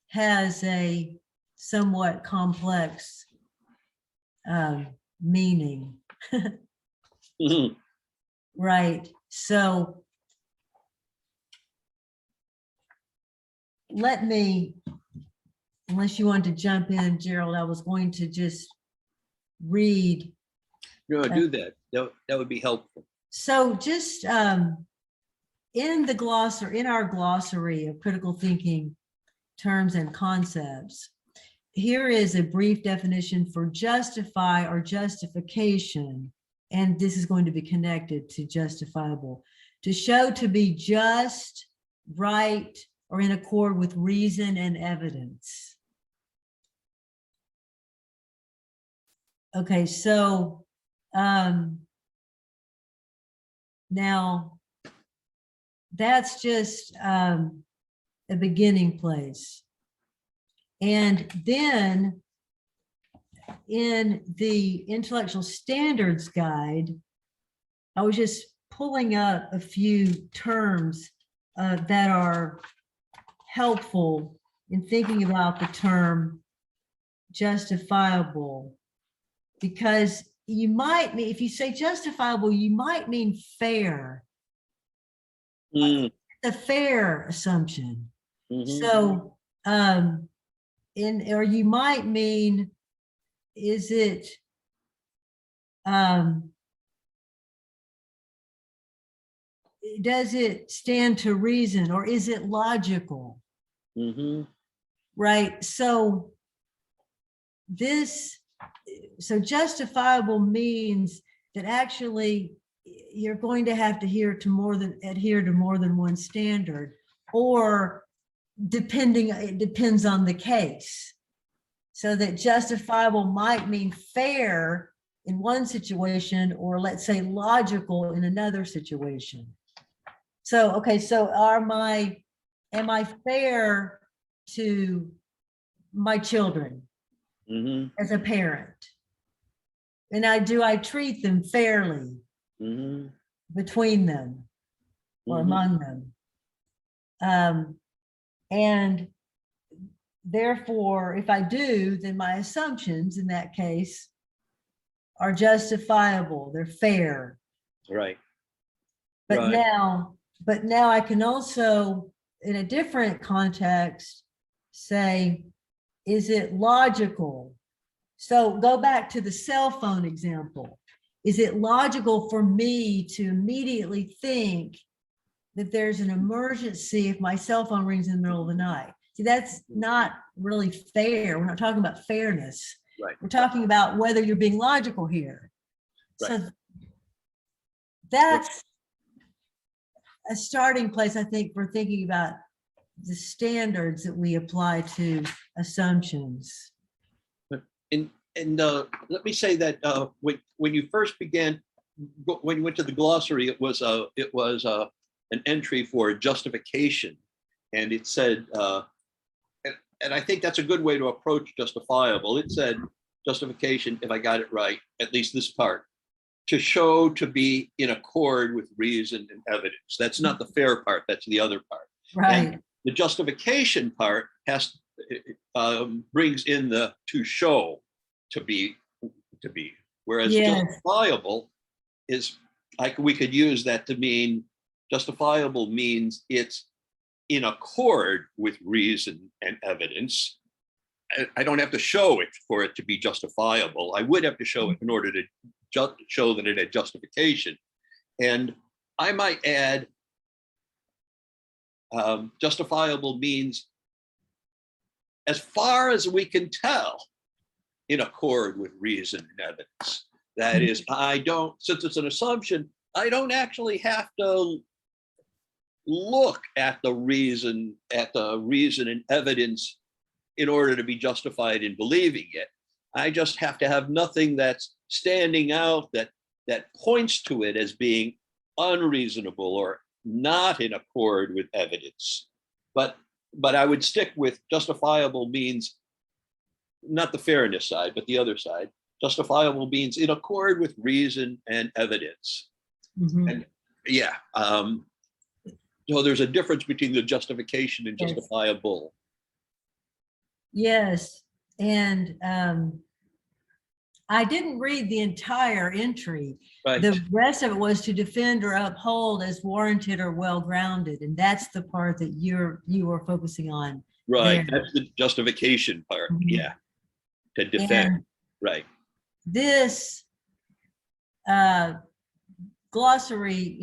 has a somewhat complex meaning. Right. So unless you want to jump in, Gerald, I was going to just read. No, do that. That would be helpful. So just in our glossary of critical thinking terms and concepts, here is a brief definition for justify or justification. And this is going to be connected to justifiable: to show to be just, right, or in accord with reason and evidence. Okay, so now that's just a beginning place. And then in the intellectual standards guide, I was just pulling up a few terms that are helpful in thinking about the term justifiable, because you might mean, if you say justifiable, you might mean fair. A fair assumption. So or you might mean, is it does it stand to reason, or is it logical? Right. So justifiable means that actually you're going to have to adhere to more than one standard, or it depends on the case. So that justifiable might mean fair in one situation, or let's say logical in another situation. So, okay, so am I fair to my children as a parent? And do I treat them fairly between them or among them? And therefore, if I do, then my assumptions in that case are justifiable, they're fair. Right. But Right. now I can also, in a different context, say, is it logical? So go back to the cell phone example. Is it logical for me to immediately think that there's an emergency if my cell phone rings in the middle of the night? See, that's not really fair. We're not talking about fairness. Right. We're talking about whether you're being logical here. Right. So that's a starting place, I think, for thinking about the standards that we apply to assumptions. And let me say that when you first began, when you went to the glossary, it was an entry for justification, and it said, and I think that's a good way to approach justifiable. It said justification, if I got it right, at least this part, to show to be in accord with reason and evidence. That's not the fair part, that's the other part. Right. And the justification part brings in the to show to be, whereas Yes. justifiable is, we could use that to mean, justifiable means it's in accord with reason and evidence. I don't have to show it for it to be justifiable. I would have to show it in order to show that it had justification. And I might add, justifiable means, as far as we can tell, in accord with reason and evidence. That is, since it's an assumption, I don't actually have to look at the reason and evidence in order to be justified in believing it. I just have to have nothing that's standing out that points to it as being unreasonable or not in accord with evidence. But I would stick with justifiable means, not the fairness side, but the other side. Justifiable means in accord with reason and evidence. Mm-hmm. And yeah, so there's a difference between the justification and justifiable. Yes, and I didn't read the entire entry. Right. The rest of it was to defend or uphold as warranted or well-grounded, and that's the part that you are focusing on. Right, there. that's the justification part. Mhm. Yeah, to defend. And right. this glossary,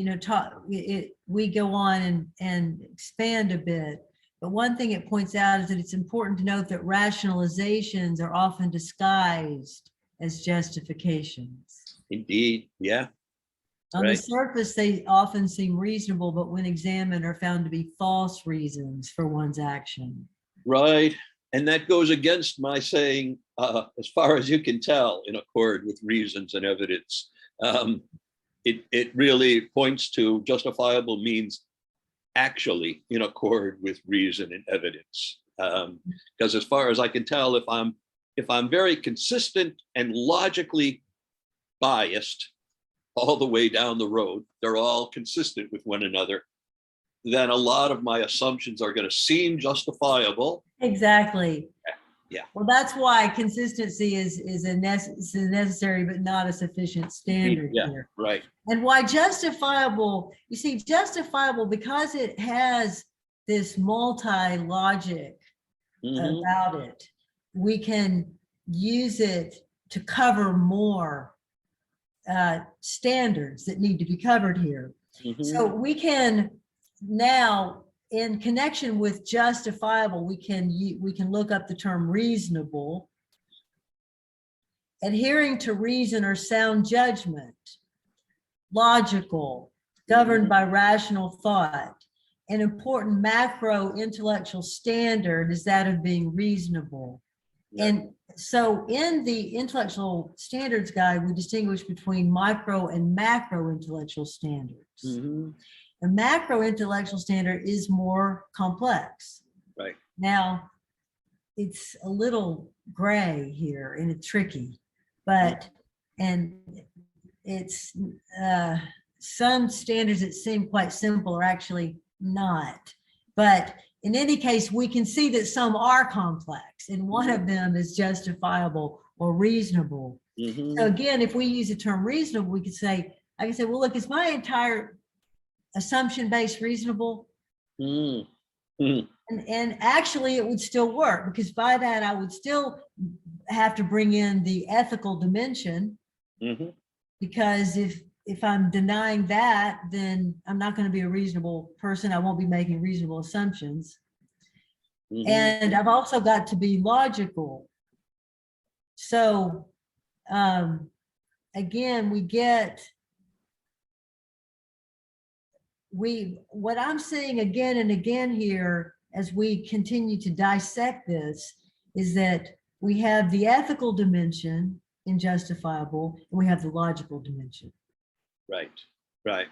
we go on and expand a bit. But one thing it points out is that it's important to note that rationalizations are often disguised as justifications. Indeed, yeah. On the surface, they often seem reasonable, but when examined are found to be false reasons for one's action. Right, and that goes against my saying, as far as you can tell, in accord with reasons and evidence. It really points to justifiable means actually in accord with reason and evidence. Because as far as I can tell, if I'm very consistent and logically biased all the way down the road, they're all consistent with one another, then a lot of my assumptions are going to seem justifiable. Exactly. Yeah. Well, that's why consistency is a necessary but not a sufficient standard here. Right. And why justifiable, you see, justifiable because it has this multi-logic about it. We can use it to cover more standards that need to be covered here. So we can now, in connection with justifiable, we can look up the term reasonable, adhering to reason or sound judgment, logical, governed by rational thought. An important macro intellectual standard is that of being reasonable. Yeah. And so in the intellectual standards guide, we distinguish between micro and macro intellectual standards. A macro intellectual standard is more complex. Right. Now, it's a little gray here and it's tricky, but, and it's some standards that seem quite simple are actually not. But in any case, we can see that some are complex, and one of them is justifiable or reasonable. So again, if we use the term reasonable, we could say, I can say, well, look, is my entire assumption based reasonable? And actually it would still work, because by that I would still have to bring in the ethical dimension, because if I'm denying that, then I'm not going to be a reasonable person. I won't be making reasonable assumptions. And I've also got to be logical. So again, what I'm saying again and again here, as we continue to dissect this, is that we have the ethical dimension in justifiable, and we have the logical dimension. Right, right.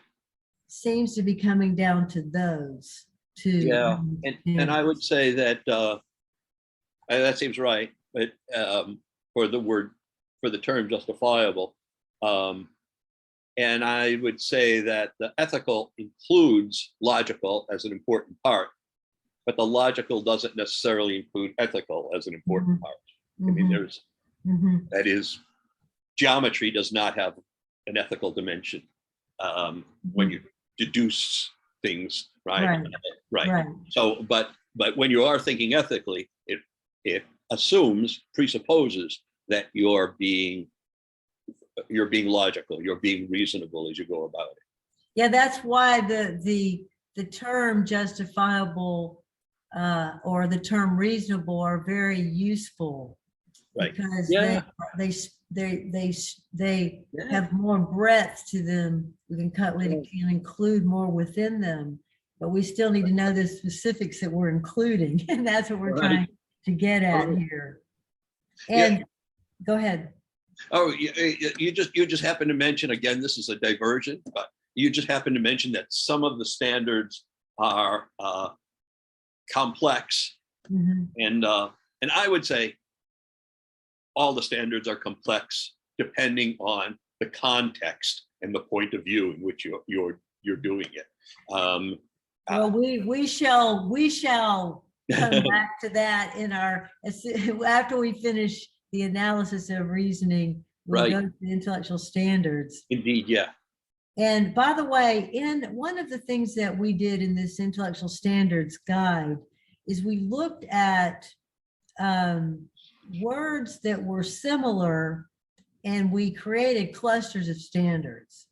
Seems to be coming down to those two. Yeah, and I would say that that seems right, but for the term justifiable, and I would say that the ethical includes logical as an important part, but the logical doesn't necessarily include ethical as an important part. I mean, there's that is, geometry does not have an ethical dimension when you deduce things, right? Right. So, but when you are thinking ethically, it presupposes that you're being logical, you're being reasonable as you go about it. Yeah, that's why the term justifiable or the term reasonable are very useful, right? Because they Yeah. have more breadth to them. We can include more within them, but we still need to know the specifics that we're including, and that's what we're trying to get at here. And go ahead. Oh, you just happen to mention, again, this is a diversion, but you just happen to mention that some of the standards are complex, and I would say all the standards are complex depending on the context and the point of view in which you're doing it. Well, we shall come back to that in our, after we finish the analysis of reasoning, we'll go to the intellectual standards. Indeed, yeah. And by the way, in one of the things that we did in this intellectual standards guide is we looked at words that were similar, and we created clusters of standards.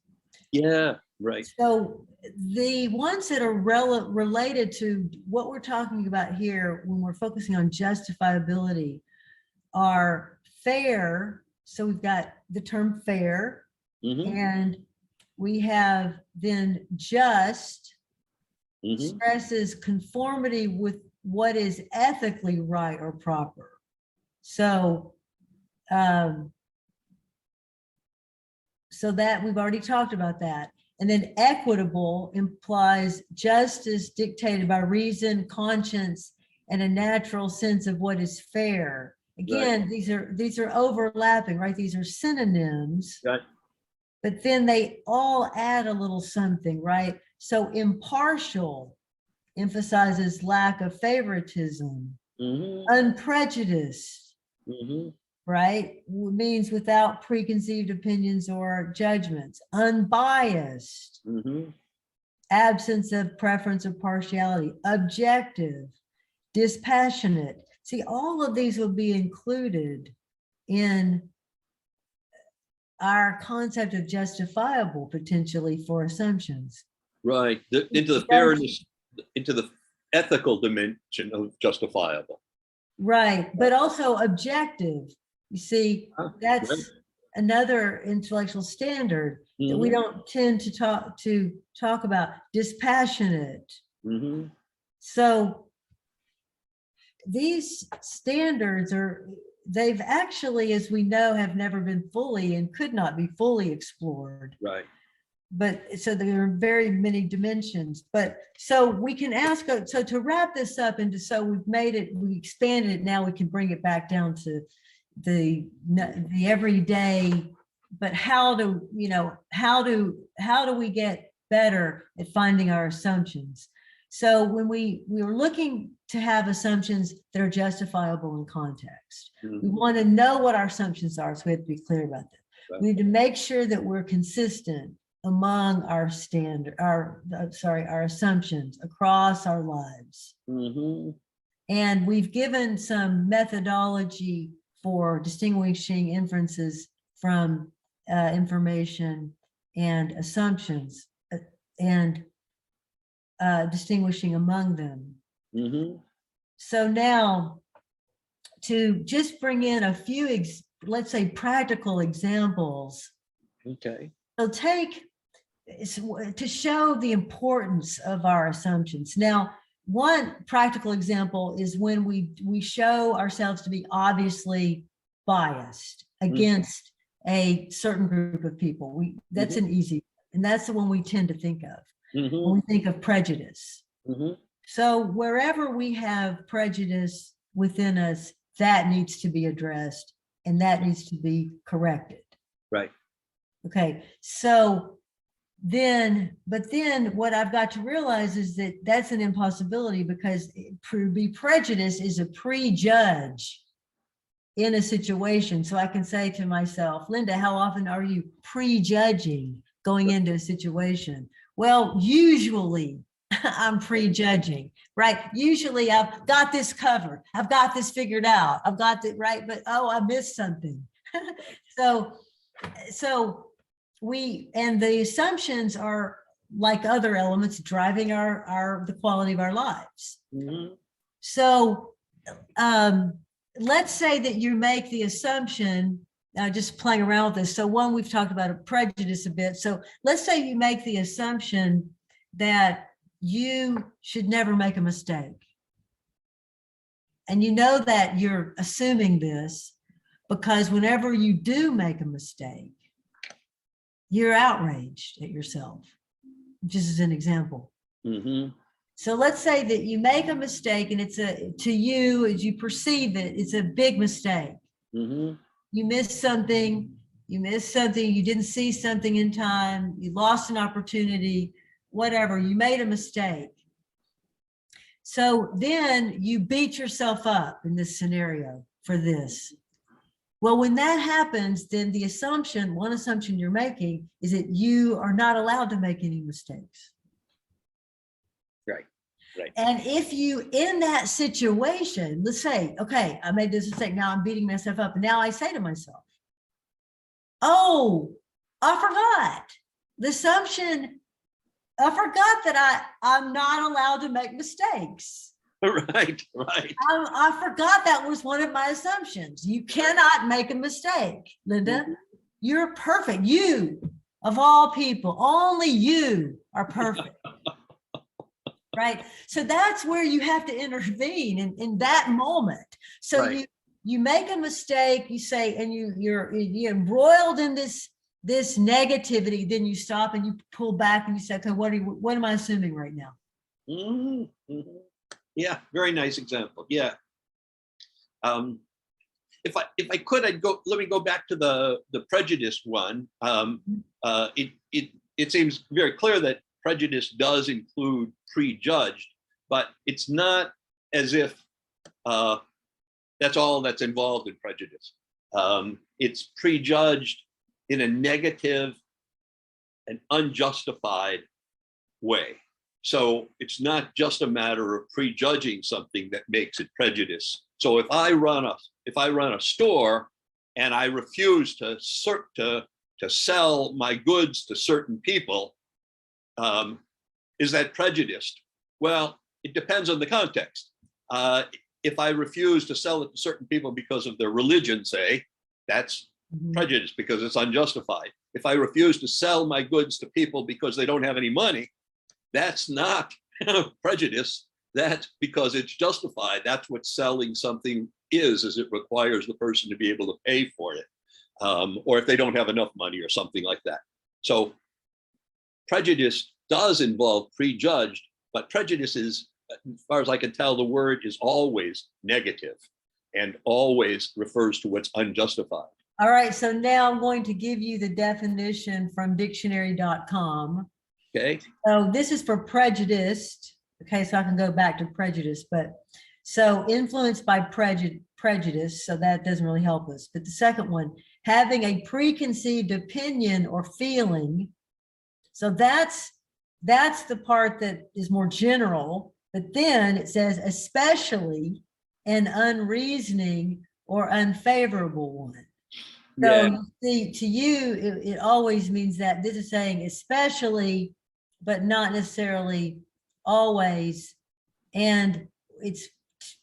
Yeah, right. So the ones that are related to what we're talking about here when we're focusing on justifiability are fair. So we've got the term fair, and we have then just, stresses conformity with what is ethically right or proper. So so that we've already talked about that. And then equitable implies justice dictated by reason, conscience, and a natural sense of what is fair. Again, these are overlapping, right? These are synonyms, but then they all add a little something, right? So impartial emphasizes lack of favoritism. Unprejudiced, right, means without preconceived opinions or judgments. Unbiased, absence of preference or partiality. Objective, dispassionate. See, all of these will be included in our concept of justifiable potentially for assumptions. Right, into the fairness, into the ethical dimension of justifiable. Right, but also objective. You see, that's another intellectual standard that we don't tend to talk about. Dispassionate. So these standards they've actually, as we know, have never been fully and could not be fully explored. Right. But so there are very many dimensions. But so we can ask, so to wrap this up into, so we expanded it, now we can bring it back down to the everyday, but how do we get better at finding our assumptions? So when we are looking to have assumptions that are justifiable in context, we want to know what our assumptions are, so we have to be clear about them. Right. We need to make sure that we're consistent among our our assumptions across our lives. And we've given some methodology for distinguishing inferences from information and assumptions, and distinguishing among them. So now, to just bring in a few, let's say, practical examples. Okay. So to show the importance of our assumptions. Now, one practical example is when we show ourselves to be obviously biased against a certain group of people. That's an easy, and that's the one we tend to think of when we think of prejudice. So wherever we have prejudice within us, that needs to be addressed and that needs to be corrected. Right. Okay, so then what I've got to realize is that that's an impossibility, because be prejudice is a prejudge in a situation. So I can say to myself, Linda, how often are you prejudging going into a situation? Well, usually I'm prejudging, right? Usually I've got this covered. I've got this figured out. I've got it right, but oh, I missed something. So the assumptions are like other elements driving the quality of our lives. So let's say that you make the assumption, just playing around with this. So one, we've talked about a prejudice a bit. So let's say you make the assumption that you should never make a mistake. And you know that you're assuming this because whenever you do make a mistake, you're outraged at yourself, just as an example. So let's say that you make a mistake and it's to you, as you perceive it, it's a big mistake. You missed something, you didn't see something in time, you lost an opportunity, whatever, you made a mistake. So then you beat yourself up in this scenario for this. Well, when that happens, then one assumption you're making is that you are not allowed to make any mistakes. Right. And if you, in that situation, let's say, okay, I made this mistake, now I'm beating myself up. And now I say to myself, oh, I forgot. The assumption, I forgot that I'm not allowed to make mistakes. Right. I forgot that was one of my assumptions. You cannot make a mistake, Linda. You're perfect. You, of all people, only you are perfect. Right? So that's where you have to intervene in that moment. So you make a mistake, you say, and you're embroiled in this negativity, then you stop and you pull back and you say, okay, what am I assuming right now? Yeah, very nice example. Yeah. If I could, let me go back to the prejudice one. It seems very clear that prejudice does include prejudged, but it's not as if that's all that's involved in prejudice. It's prejudged in a negative and unjustified way. So it's not just a matter of prejudging something that makes it prejudice. So if I run a store and I refuse to sell my goods to certain people, is that prejudiced? Well, it depends on the context. If I refuse to sell it to certain people because of their religion, say, that's prejudice because it's unjustified. If I refuse to sell my goods to people because they don't have any money, that's not prejudice. That's because it's justified. That's what selling something is it requires the person to be able to pay for it. Or if they don't have enough money or something like that. So prejudice does involve prejudged, but prejudice is, as far as I can tell, the word is always negative and always refers to what's unjustified. All right, so now I'm going to give you the definition from dictionary.com. Okay. So this is for prejudiced, Okay, so I can go back to prejudice, but so influenced by prejudice, so that doesn't really help us. But the second one, having a preconceived opinion or feeling. So that's the part that is more general, but then it says especially an unreasoning or unfavorable one. So Yeah, you see, to you, it always means that this is saying especially, but not necessarily always. And it's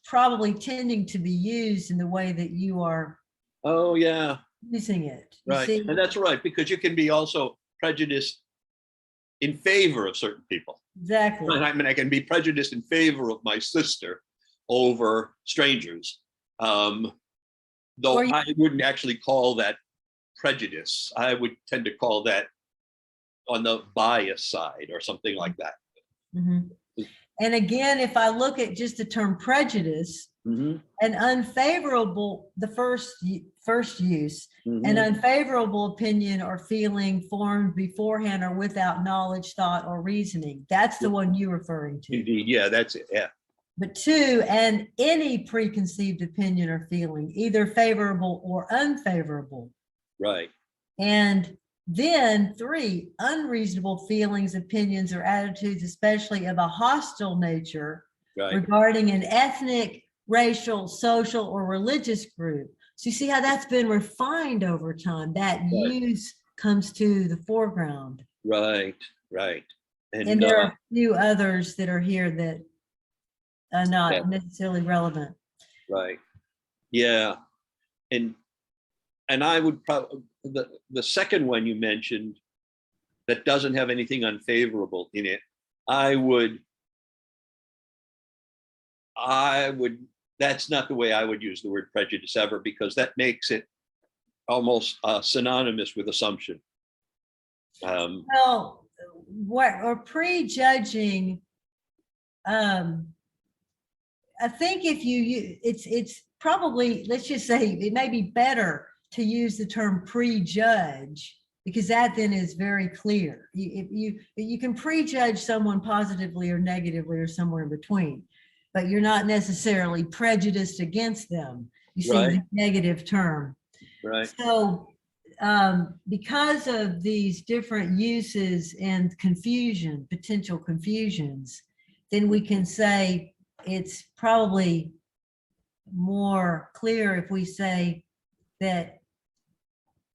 probably tending to be used in the way that you are oh, yeah, using it. You right. see? And that's right, because you can be also prejudiced in favor of certain people. Exactly. I mean, I can be prejudiced in favor of my sister over strangers. Though Or you- I wouldn't actually call that prejudice. I would tend to call that on the bias side or something like that. Mhm. And again, if I look at just the term prejudice, Mhm, an unfavorable, the first use, an mhm. unfavorable opinion or feeling formed beforehand or without knowledge, thought, or reasoning. That's the one you're referring to. Indeed, yeah, that's it. Yeah, But two, and any preconceived opinion or feeling, either favorable or unfavorable. right, And then three, unreasonable feelings, opinions, or attitudes, especially of a hostile nature right. regarding an ethnic, racial, social, or religious group. So you see how that's been refined over time. That use comes to the foreground. Right, right. And there are a few others that are here that are not yeah, necessarily relevant. right. Yeah. And I would probably, the second one you mentioned that doesn't have anything unfavorable in it, I would, that's not the way I would use the word prejudice ever, because that makes it almost synonymous with assumption. Well, what or prejudging, I think if it's probably, let's just say it may be better to use the term prejudge, because that then is very clear. You can prejudge someone positively or negatively or somewhere in between, but you're not necessarily prejudiced against them. You see Right. the negative term. Right. So because of these different uses and confusion, potential confusions, then we can say it's probably more clear if we say that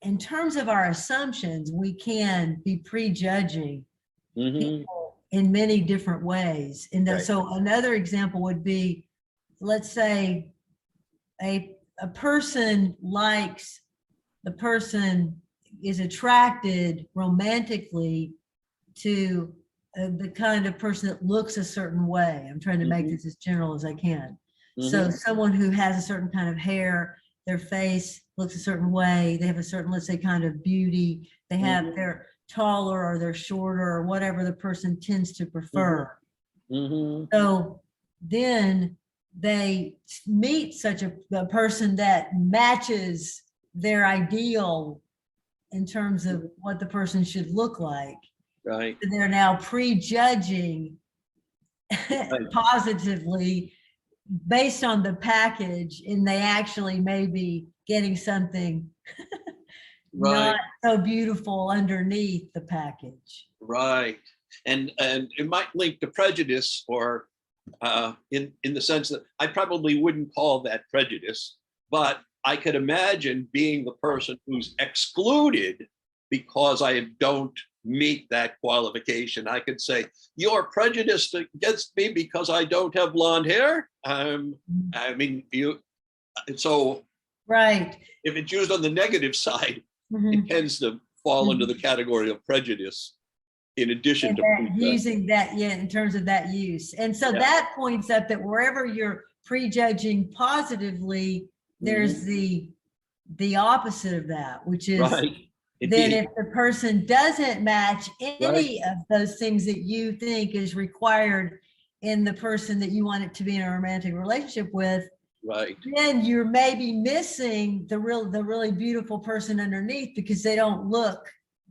in terms of our assumptions, we can be prejudging Mhm. people in many different ways. And Right. so another example would be, let's say a person likes, the person is attracted romantically to the kind of person that looks a certain way. I'm trying to make Mhm. this as general as I can. Mhm. So someone who has a certain kind of hair, their face looks a certain way, they have a certain, let's say, kind of beauty, they have, Mhm. they're taller or they're shorter or whatever the person tends to prefer. Mhm. So then they meet such a person that matches their ideal in terms of what the person should look like. Right. They're now prejudging positively based on the package, and they actually may be getting something Right. not so beautiful underneath the package. Right. And it might link to prejudice, or in the sense that I probably wouldn't call that prejudice, but I could imagine being the person who's excluded because I don't meet that qualification. I could say, you're prejudiced against me because I don't have blonde hair. I mean, so Right. if it's used on the negative side, Mhm. it tends to fall into the category of prejudice in addition And to that, using that, yeah, in terms of that use. And so Yeah. that points up that wherever you're prejudging positively, there's the opposite of that, which is Right. then Indeed. if the person doesn't match Right. any of those things that you think is required in the person that you want it to be in a romantic relationship with, Right. then you're maybe missing the really beautiful person underneath because they don't look,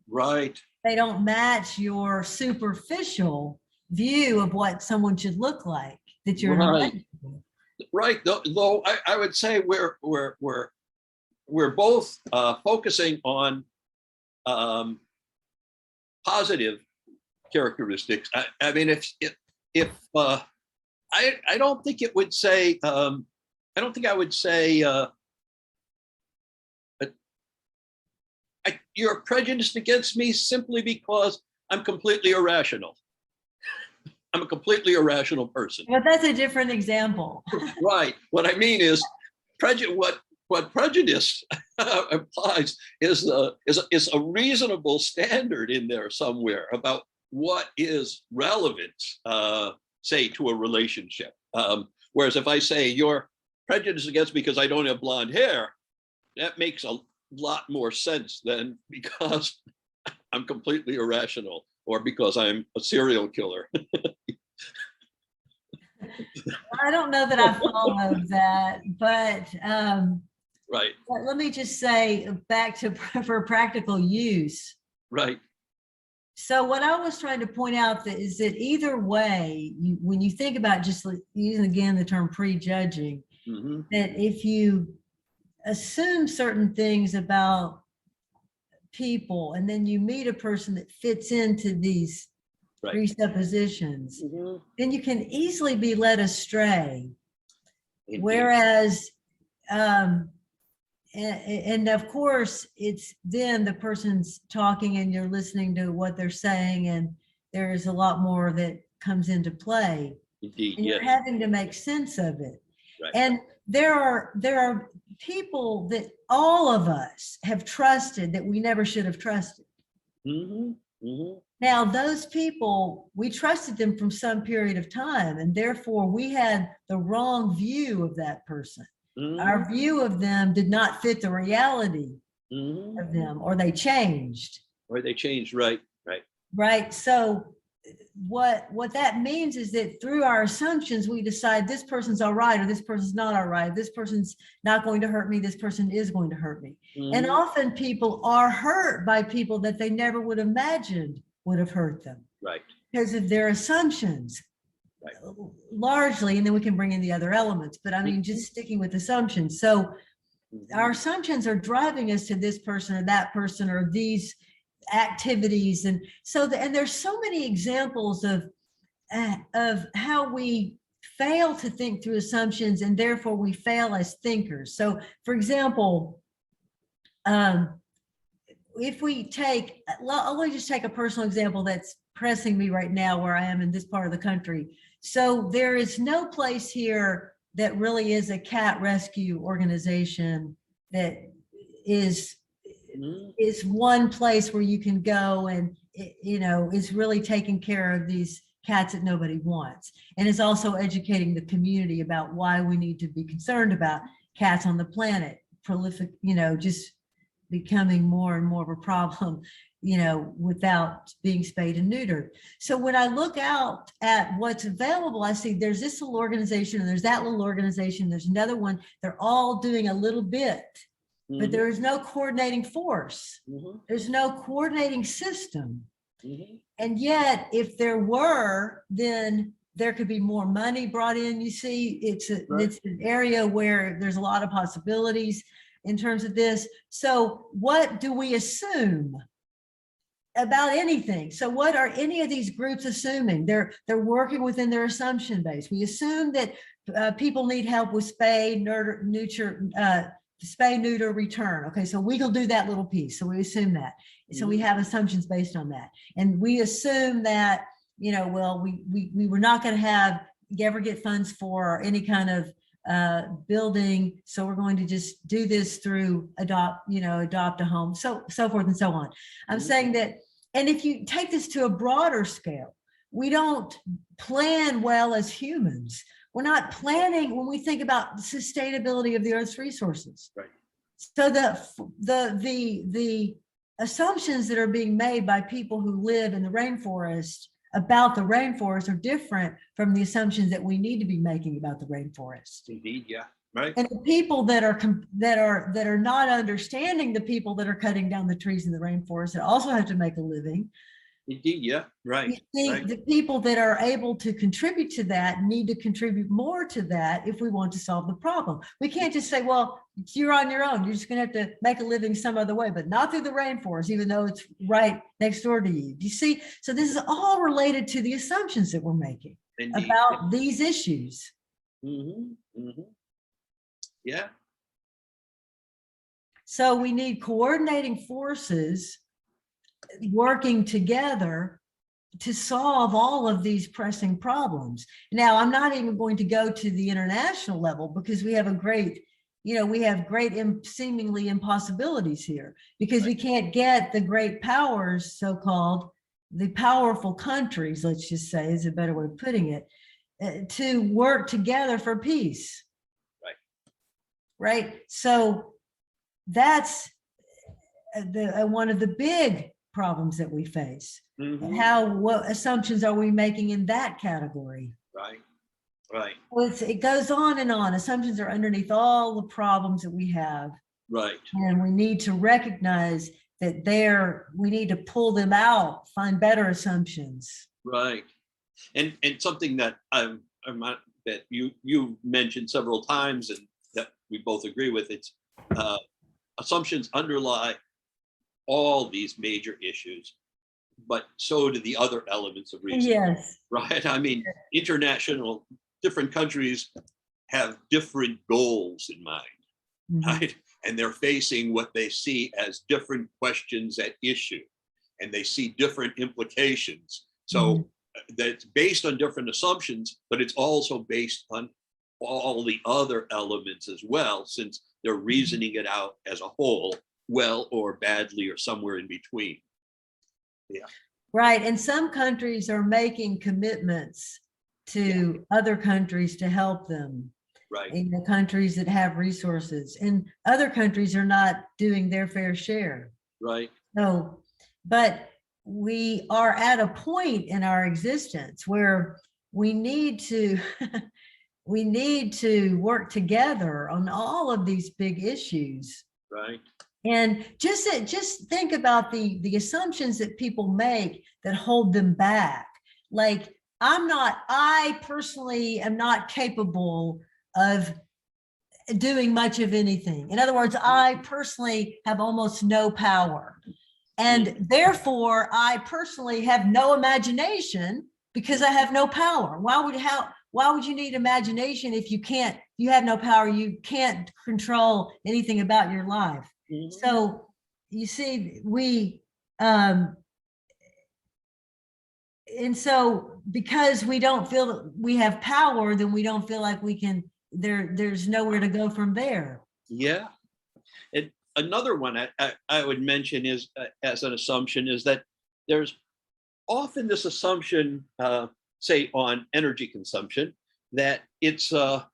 Right. they don't match your superficial view of what someone should look like that you're in a Right. relationship with. Right. Though I would say we're both focusing on positive characteristics. I mean, if I don't think it would say I don't think I would say you're prejudiced against me simply because I'm completely irrational. I'm a completely irrational person. But that's a different example. Right. What I mean is what prejudice implies is a reasonable standard in there somewhere about what is relevant, say, to a relationship. Whereas if I say you're prejudiced against me because I don't have blonde hair, that makes a lot more sense than because I'm completely irrational or because I'm a serial killer. I don't know that I followed that, but Right. let me just say back to for practical use. Right. So what I was trying to point out is that either way, when you think about just using again the term prejudging, Mm-hmm. that if you assume certain things about people and then you meet a person that fits into these Right. presuppositions, Mm-hmm. then you can easily be led astray. Indeed. Whereas, and of course, it's then the person's talking and you're listening to what they're saying, and there's a lot more that comes into play. Indeed, and you're yes. having to make sense of it. Right. And there are people that all of us have trusted that we never should have trusted. Mm-hmm. Mm-hmm. Now, those people, we trusted them from some period of time, and therefore we had the wrong view of that person. Mm-hmm. Our view of them did not fit the reality Mm-hmm. of them, or they changed. Or they changed, right, right. Right. So what that means is that through our assumptions, we decide this person's all right, or this person's not all right. This person's not going to hurt me. This person is going to hurt me. Mm-hmm. And often people are hurt by people that they never would have imagined would have hurt them. Right. Because of their assumptions. Right. Largely, and then we can bring in the other elements, but I mean, just sticking with assumptions. So mm-hmm. our assumptions are driving us to this person or that person or these activities. And so, and there's so many examples of how we fail to think through assumptions, and therefore we fail as thinkers. So for example, if we take, let me just take a personal example that's pressing me right now where I am in this part of the country. So there is no place here that really is a cat rescue organization that is one place where you can go and, you know, is really taking care of these cats that nobody wants. And is also educating the community about why we need to be concerned about cats on the planet, prolific, you know, just becoming more and more of a problem, you know, without being spayed and neutered. So when I look out at what's available, I see there's this little organization and there's that little organization, there's another one. They're all doing a little bit, but there is no coordinating force. There's no coordinating system. And yet, if there were, then there could be more money brought in. You see, it's an area where there's a lot of possibilities in terms of this. So what do we assume about anything? So what are any of these groups assuming? They're working within their assumption base. We assume that people need help with spay, neuter, return. Okay, so we will do that little piece. So we assume that. So we have assumptions based on that. And we assume that, you know, well, we were not going to ever get funds for any kind of building. So we're going to just do this through adopt a home, so forth and so on. I'm saying that, and if you take this to a broader scale, we don't plan well as humans. We're not planning when we think about the sustainability of the Earth's resources. Right. So the assumptions that are being made by people who live in the rainforest about the rainforest are different from the assumptions that we need to be making about the rainforest. Indeed, yeah, right. And the people that are not understanding the people that are cutting down the trees in the rainforest that also have to make a living, Indeed, yeah, You right, see, right, the people that are able to contribute to that need to contribute more to that if we want to solve the problem. We can't just say, well, you're on your own. You're just going to have to make a living some other way, but not through the rainforest, even though it's right next door to you. Do you see? So this is all related to the assumptions that we're making indeed. about these issues. Mhm, mhm. Yeah, So we need coordinating forces working together to solve all of these pressing problems. Now, I'm not even going to go to the international level because we have a great, we have great seemingly impossibilities here because we can't get the great powers, so-called, the powerful countries, let's just say, is a better way of putting it, to work together for peace. right. Right. So that's one of the big problems that we face. Mhm. What assumptions are we making in that category? Right, right, Well, it goes on and on. Assumptions are underneath all the problems that we have. right. And we need to recognize that we need to pull them out, find better assumptions. Right. And something that that you mentioned several times and that we both agree with, it's uh, assumptions underlie all these major issues, but so do the other elements of reason, Yes. right? I mean, different countries have different goals in mind, right? And they're facing what they see as different questions at issue, and they see different implications. So that's based on different assumptions, but it's also based on all the other elements as well, since they're reasoning it out as a whole, well or badly, or somewhere in between. Yeah. Right. And some countries are making commitments to other countries to help them. Right. In the countries that have resources, and other countries are not doing their fair share. Right. No, but we are at a point in our existence where we need to we need to work together on all of these big issues. Right. And just think about the assumptions that people make that hold them back. Like I personally am not capable of doing much of anything. In other words, I personally have almost no power. And therefore, I personally have no imagination because I have no power. Why would you need imagination if you have no power, you can't control anything about your life? So you see, and so because we don't feel that we have power, then we don't feel like we can, there's nowhere to go from there. Yeah. And another one I would mention is as an assumption is that there's often this assumption, say on energy consumption, that it's that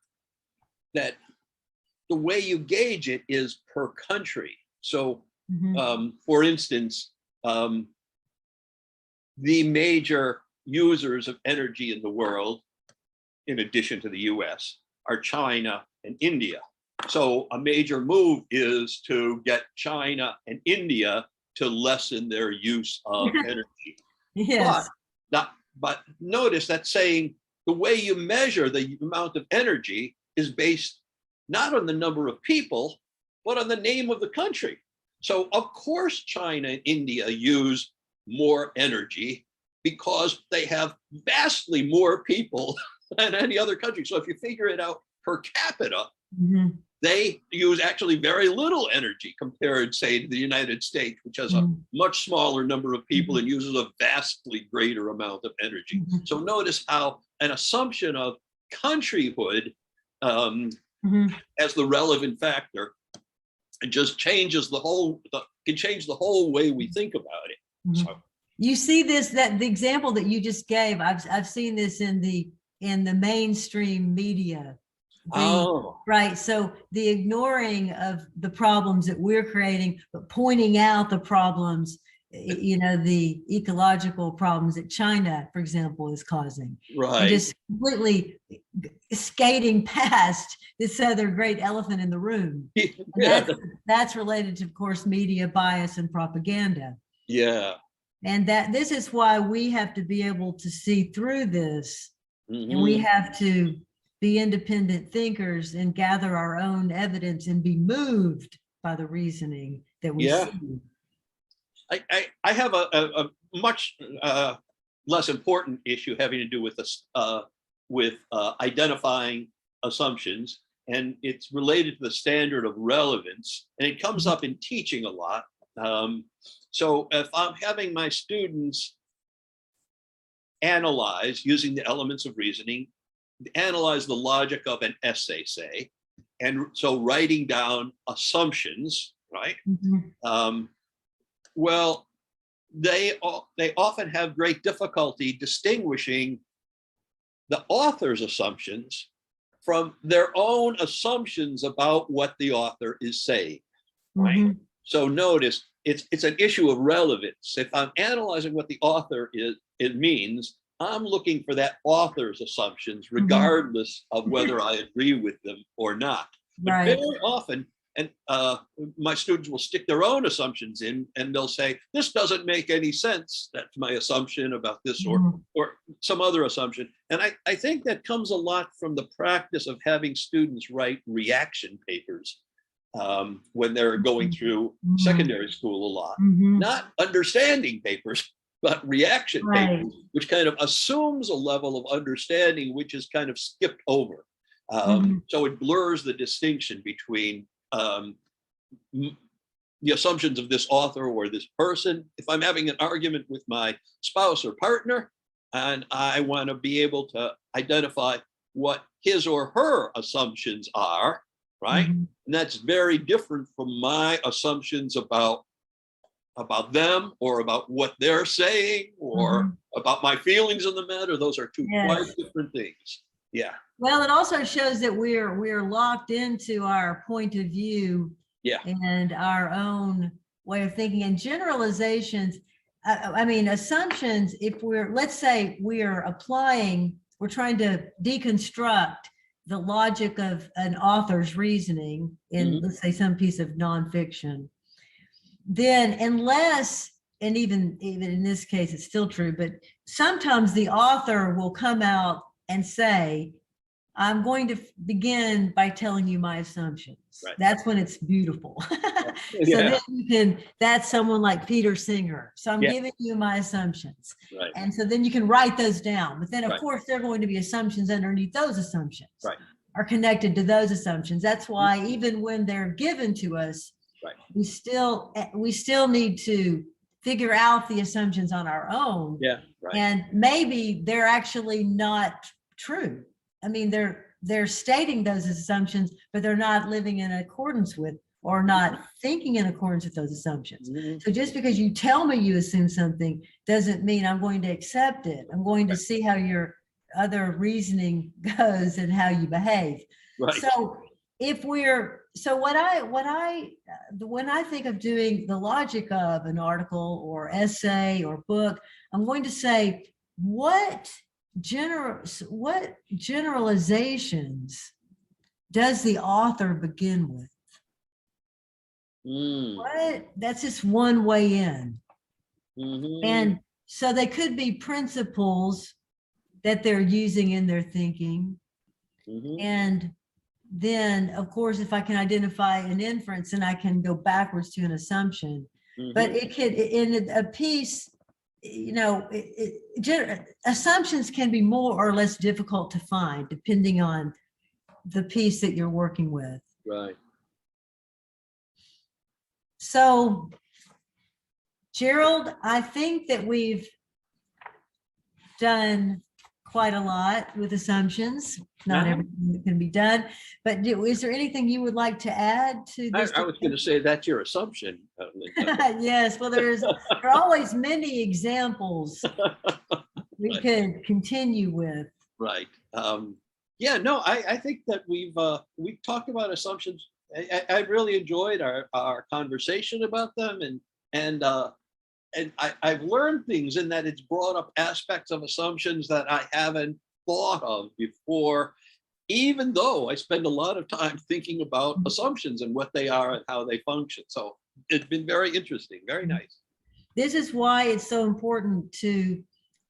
the way you gauge it is per country. So, for instance, the major users of energy in the world, in addition to the US, are China and India. So a major move is to get China and India to lessen their use of energy. Yes. But notice that saying the way you measure the amount of energy is based not on the number of people, but on the name of the country. So of course, China and India use more energy because they have vastly more people than any other country. So if you figure it out per capita, they use actually very little energy compared, say, to the United States, which has a much smaller number of people and uses a vastly greater amount of energy. So notice how an assumption of countryhood as the relevant factor just changes can change the whole way we think about it. So. You see this, that the example that you just gave, I've seen this in the mainstream media. Right. So the ignoring of the problems that we're creating, but pointing out the problems, the ecological problems that China, for example, is causing. Right. And just completely skating past this other great elephant in the room. That's related to, of course, media bias and propaganda. Yeah. And that this is why we have to be able to see through this, and we have to be independent thinkers and gather our own evidence and be moved by the reasoning that we Yeah. see. I have a much less important issue having to do with this, with identifying assumptions, and it's related to the standard of relevance, and it comes up in teaching a lot. So if I'm having my students analyze using the elements of reasoning, analyze the logic of an essay, say, and so writing down assumptions, right? Well, they often have great difficulty distinguishing the author's assumptions from their own assumptions about what the author is saying, right? So notice it's an issue of relevance. If I'm analyzing what the author it means, I'm looking for that author's assumptions, regardless of whether I agree with them or not. But very often, and my students will stick their own assumptions in, and they'll say, this doesn't make any sense. That's my assumption about this or some other assumption. And I think that comes a lot from the practice of having students write reaction papers when they're going through secondary school a lot. Not understanding papers, but reaction papers, which kind of assumes a level of understanding which is kind of skipped over. So it blurs the distinction between the assumptions of this author or this person. If I'm having an argument with my spouse or partner, and I want to be able to identify what his or her assumptions are, right? And that's very different from my assumptions about them or about what they're saying or about my feelings on the matter. Those are two quite different things. Yeah. Well, it also shows that we're locked into our point of view and our own way of thinking, and generalizations. I mean, assumptions, if let's say we're trying to deconstruct the logic of an author's reasoning in, let's say, some piece of nonfiction, then unless, and even in this case, it's still true, but sometimes the author will come out and say, I'm going to begin by telling you my assumptions. That's when it's beautiful. So then that's someone like Peter Singer. So I'm giving you my assumptions. And so then you can write those down. But then of course, there are going to be assumptions underneath those assumptions are connected to those assumptions. That's why even when they're given to us, we still need to figure out the assumptions on our own. And maybe they're actually not true. I mean, they're stating those assumptions, but they're not living in accordance with or not thinking in accordance with those assumptions. So just because you tell me you assume something doesn't mean I'm going to accept it. I'm going to see how your other reasoning goes and how you behave. So when I think of doing the logic of an article or essay or book, I'm going to say, what generalizations does the author begin with? That's just one way in. And so they could be principles that they're using in their thinking. And then, of course, if I can identify an inference, then I can go backwards to an assumption. But it could, in a piece, you know, assumptions can be more or less difficult to find depending on the piece that you're working with. So, Gerald, I think that we've done quite a lot with assumptions. Not everything that can be done, but is there anything you would like to add to this? I was going to say that's your assumption. Yes, well, there are always many examples we could continue with. Yeah, no, I think that we've talked about assumptions. I really enjoyed our conversation about them, and I've learned things in that it's brought up aspects of assumptions that I haven't thought of before, even though I spend a lot of time thinking about assumptions and what they are and how they function. So it's been very interesting, very nice. This is why it's so important to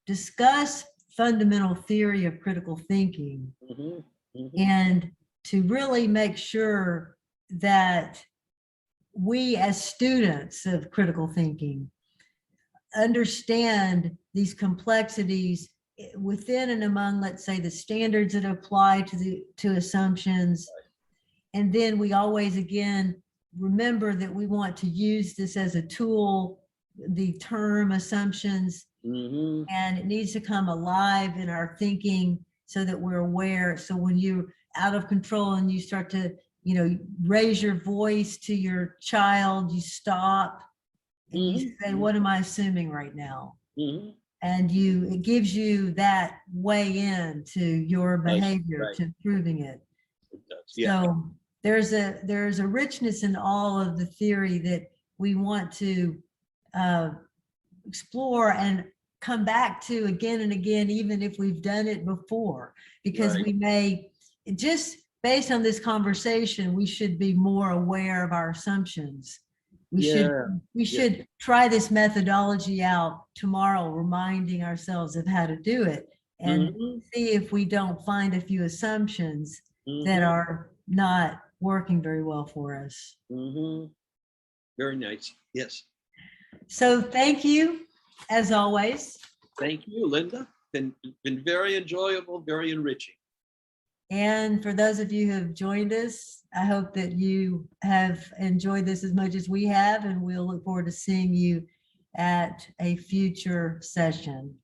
discuss fundamental theory of critical thinking Mhm, mhm. and to really make sure that we as students of critical thinking understand these complexities within and among, let's say, the standards that apply to assumptions. And then we always, again, remember that we want to use this as a tool, the term assumptions, Mhm. and it needs to come alive in our thinking so that we're aware. So when you're out of control and you start to, raise your voice to your child, you stop and you say, what am I assuming right now? Mhm. And it gives you that way in to your behavior, right. to improving it. It does. Yeah. So there's a richness in all of the theory that we want to explore and come back to again and again, even if we've done it before, because Right. we may, just based on this conversation, we should be more aware of our assumptions. We should try this methodology out tomorrow, reminding ourselves of how to do it and Mhm, see if we don't find a few assumptions that mhm, are not working very well for us. mhm. Very nice. Yes. So thank you, as always. Thank you, Linda. Been very enjoyable, very enriching. And for those of you who have joined us, I hope that you have enjoyed this as much as we have, and we'll look forward to seeing you at a future session.